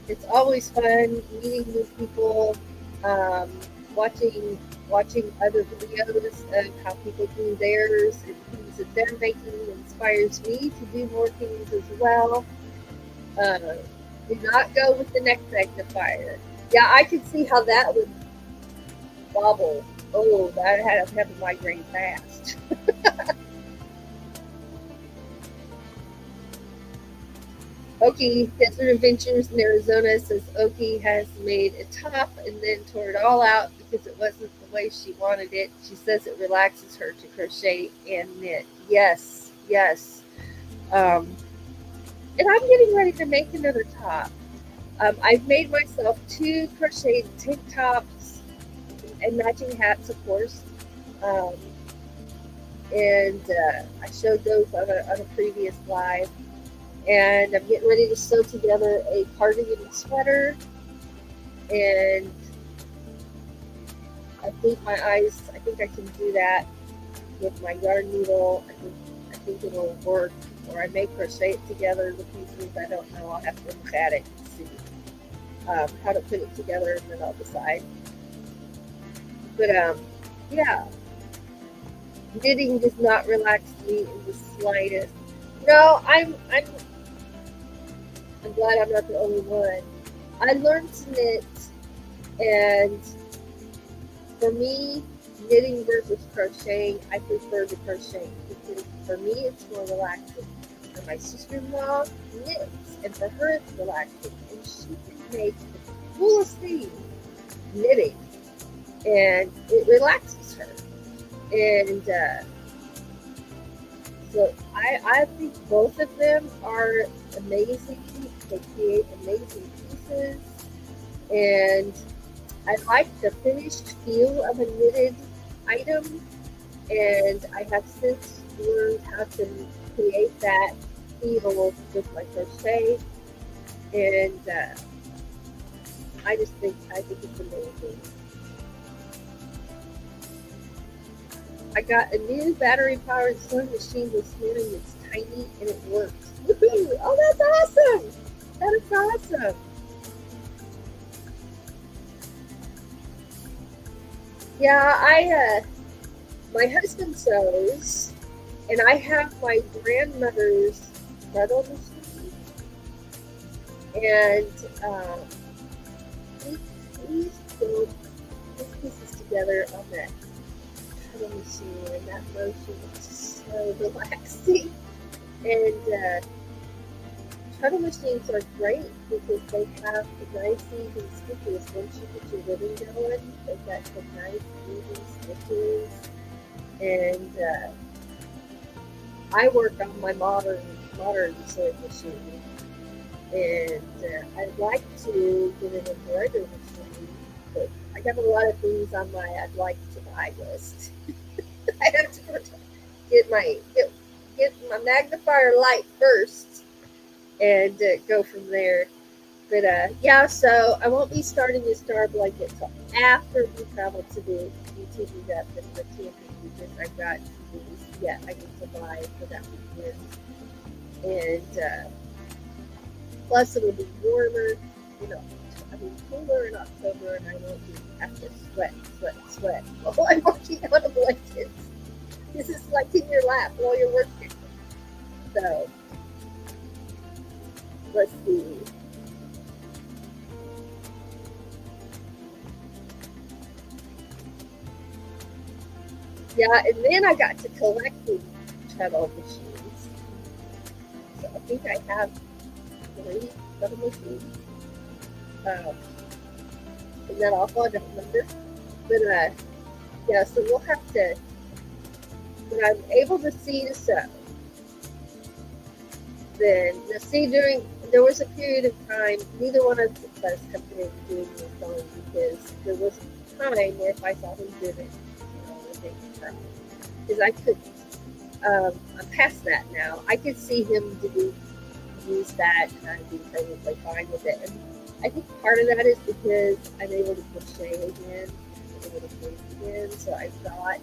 it's always fun meeting new people, watching other videos of how people do theirs and things that they're making inspires me to do more things as well. Do not go with the neck magnifier. Yeah, I could see how that would wobble. Oh, that had to have a migraine fast. Oki Desert Adventures in Arizona says Oki has made a top and then tore it all out because it wasn't the way she wanted it. She says it relaxes her to crochet and knit. Yes, yes. And I'm getting ready to make another top. I've made myself 2 crocheted tank tops and matching hats, of course. And I showed those on a previous live. And I'm getting ready to sew together a cardigan sweater. And I think I can do that with my yarn needle. I think it'll work. Or I may crochet it together, the pieces. I don't know. I'll have to look at it and see how to put it together, and then I'll decide. But yeah, knitting does not relax me in the slightest. No, I'm glad I'm not the only one. I learned to knit, and for me, knitting versus crocheting, I prefer the crocheting because for me it's more relaxing. And my sister-in-law knits, and for her it's relaxing, and she can make the coolest things knitting, and it relaxes her. And so I think both of them are amazing. They create amazing pieces, and I like the finished feel of a knitted item, and I have since learned how to create that feel with my crochet, and I think it's amazing. I got a new battery-powered sewing machine this morning. It's tiny and it works. Woohoo! Oh, that's awesome! That is awesome. Yeah, my husband sews, and I have my grandmother's treadle machine, and we sewed his pieces together on that treadle machine, and that motion is so relaxing. And treadle machines are great because they have the nice even stitches. Once you get your ribbon going, they've got the nice even stitches. And I work on my modern sewing machine, and I'd like to get an embroidery machine, but I got a lot of things on my I'd like to buy list. I have to get my magnifier light first and go from there. But yeah, so I won't be starting the star blanket until after we travel to the UT meetup and the camping because I've got these I need to buy for that weekend. And plus it'll be warmer, cooler in October, and I won't have to sweat while I'm working on a blanket. This is like in your lap while you're working. So let's see. Yeah, and then I got to collecting treadle machines. So I think I have 3 treadle machines. And then I'll find a number. But yeah, so we'll have to, when I'm able to see to sew, then there was a period of time neither one of us have been doing the sewing because there was a time where if I saw him do it, because I couldn't. I'm past that now. I could see him use that, and I'd be perfectly fine with it. And I think part of that is because I'm able to crochet again, I'm able to paint again, so I've got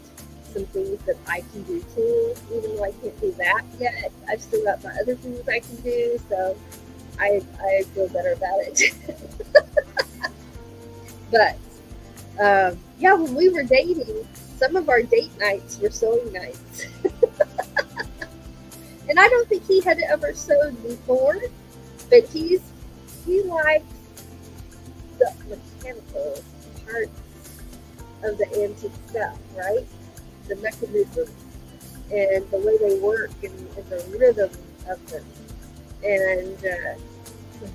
some things that I can do too. Even though I can't do that yet, I've still got my other things I can do, so I feel better about it. But yeah, when we were dating, some of our date nights were sewing nights. And I don't think he had ever sewed before, but he likes the mechanical parts of the antique stuff, right? The mechanisms and the way they work and the rhythm of them. And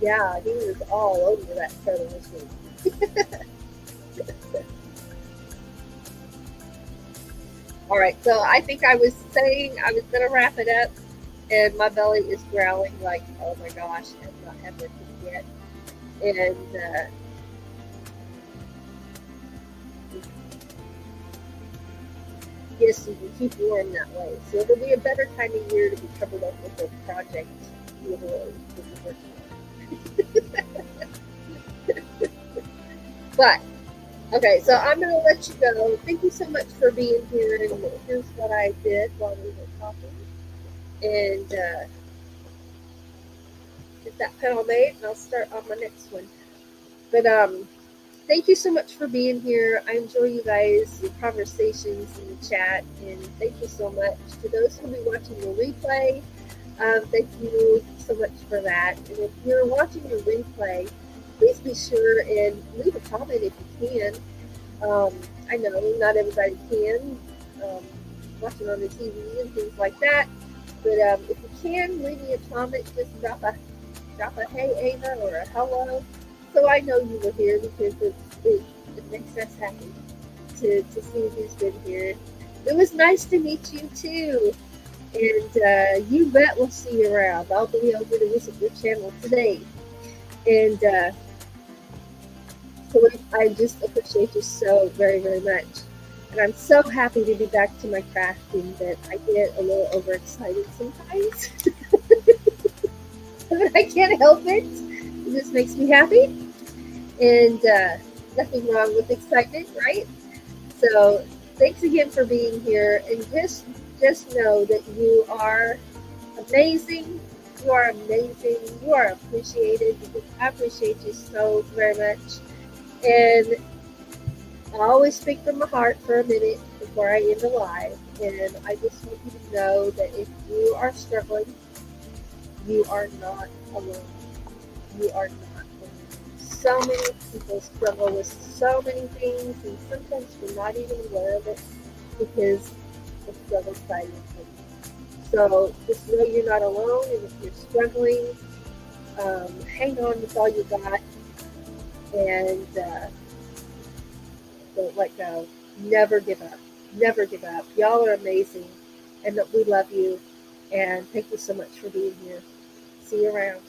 yeah, he was all over that sewing machine. All right, so I think I was saying I was going to wrap it up, and my belly is growling like, oh my gosh, I've not had breakfast yet. And yes, you can keep warm that way. So it'll be a better time of year to be covered up with a project, literally, But okay, so I'm going to let you go. Thank you so much for being here. And here's what I did while we were talking. And get that panel made, and I'll start on my next one. But thank you so much for being here. I enjoy you guys, your conversations in the chat, and thank you so much. To those who will be watching the replay, thank you so much for that. And if you're watching the replay, please be sure and leave a comment if you can. I know not everybody can watch it on the TV and things like that, but if you can, leave me a comment. Just drop a hey Ava or a hello, so I know you were here, because it makes us happy to see who's been here. It was nice to meet you too, and you bet we'll see you around. I'll be over to visit your channel today, and so I just appreciate you so very, very much. And I'm so happy to be back to my crafting that I get a little overexcited sometimes. But I can't help it. It just makes me happy. And nothing wrong with excitement, right? So thanks again for being here. And just know that you are amazing. You are amazing. You are appreciated. I appreciate you so very much. And I always speak from my heart for a minute before I end the live. And I just want you to know that if you are struggling, you are not alone. You are not alone. So many people struggle with so many things, and sometimes we're not even aware of it because the struggle silently. So just know you're not alone, and if you're struggling, hang on with all you got, and don't let go. Never give up. Never give up. Y'all are amazing, and that we love you. And thank you so much for being here. See you around.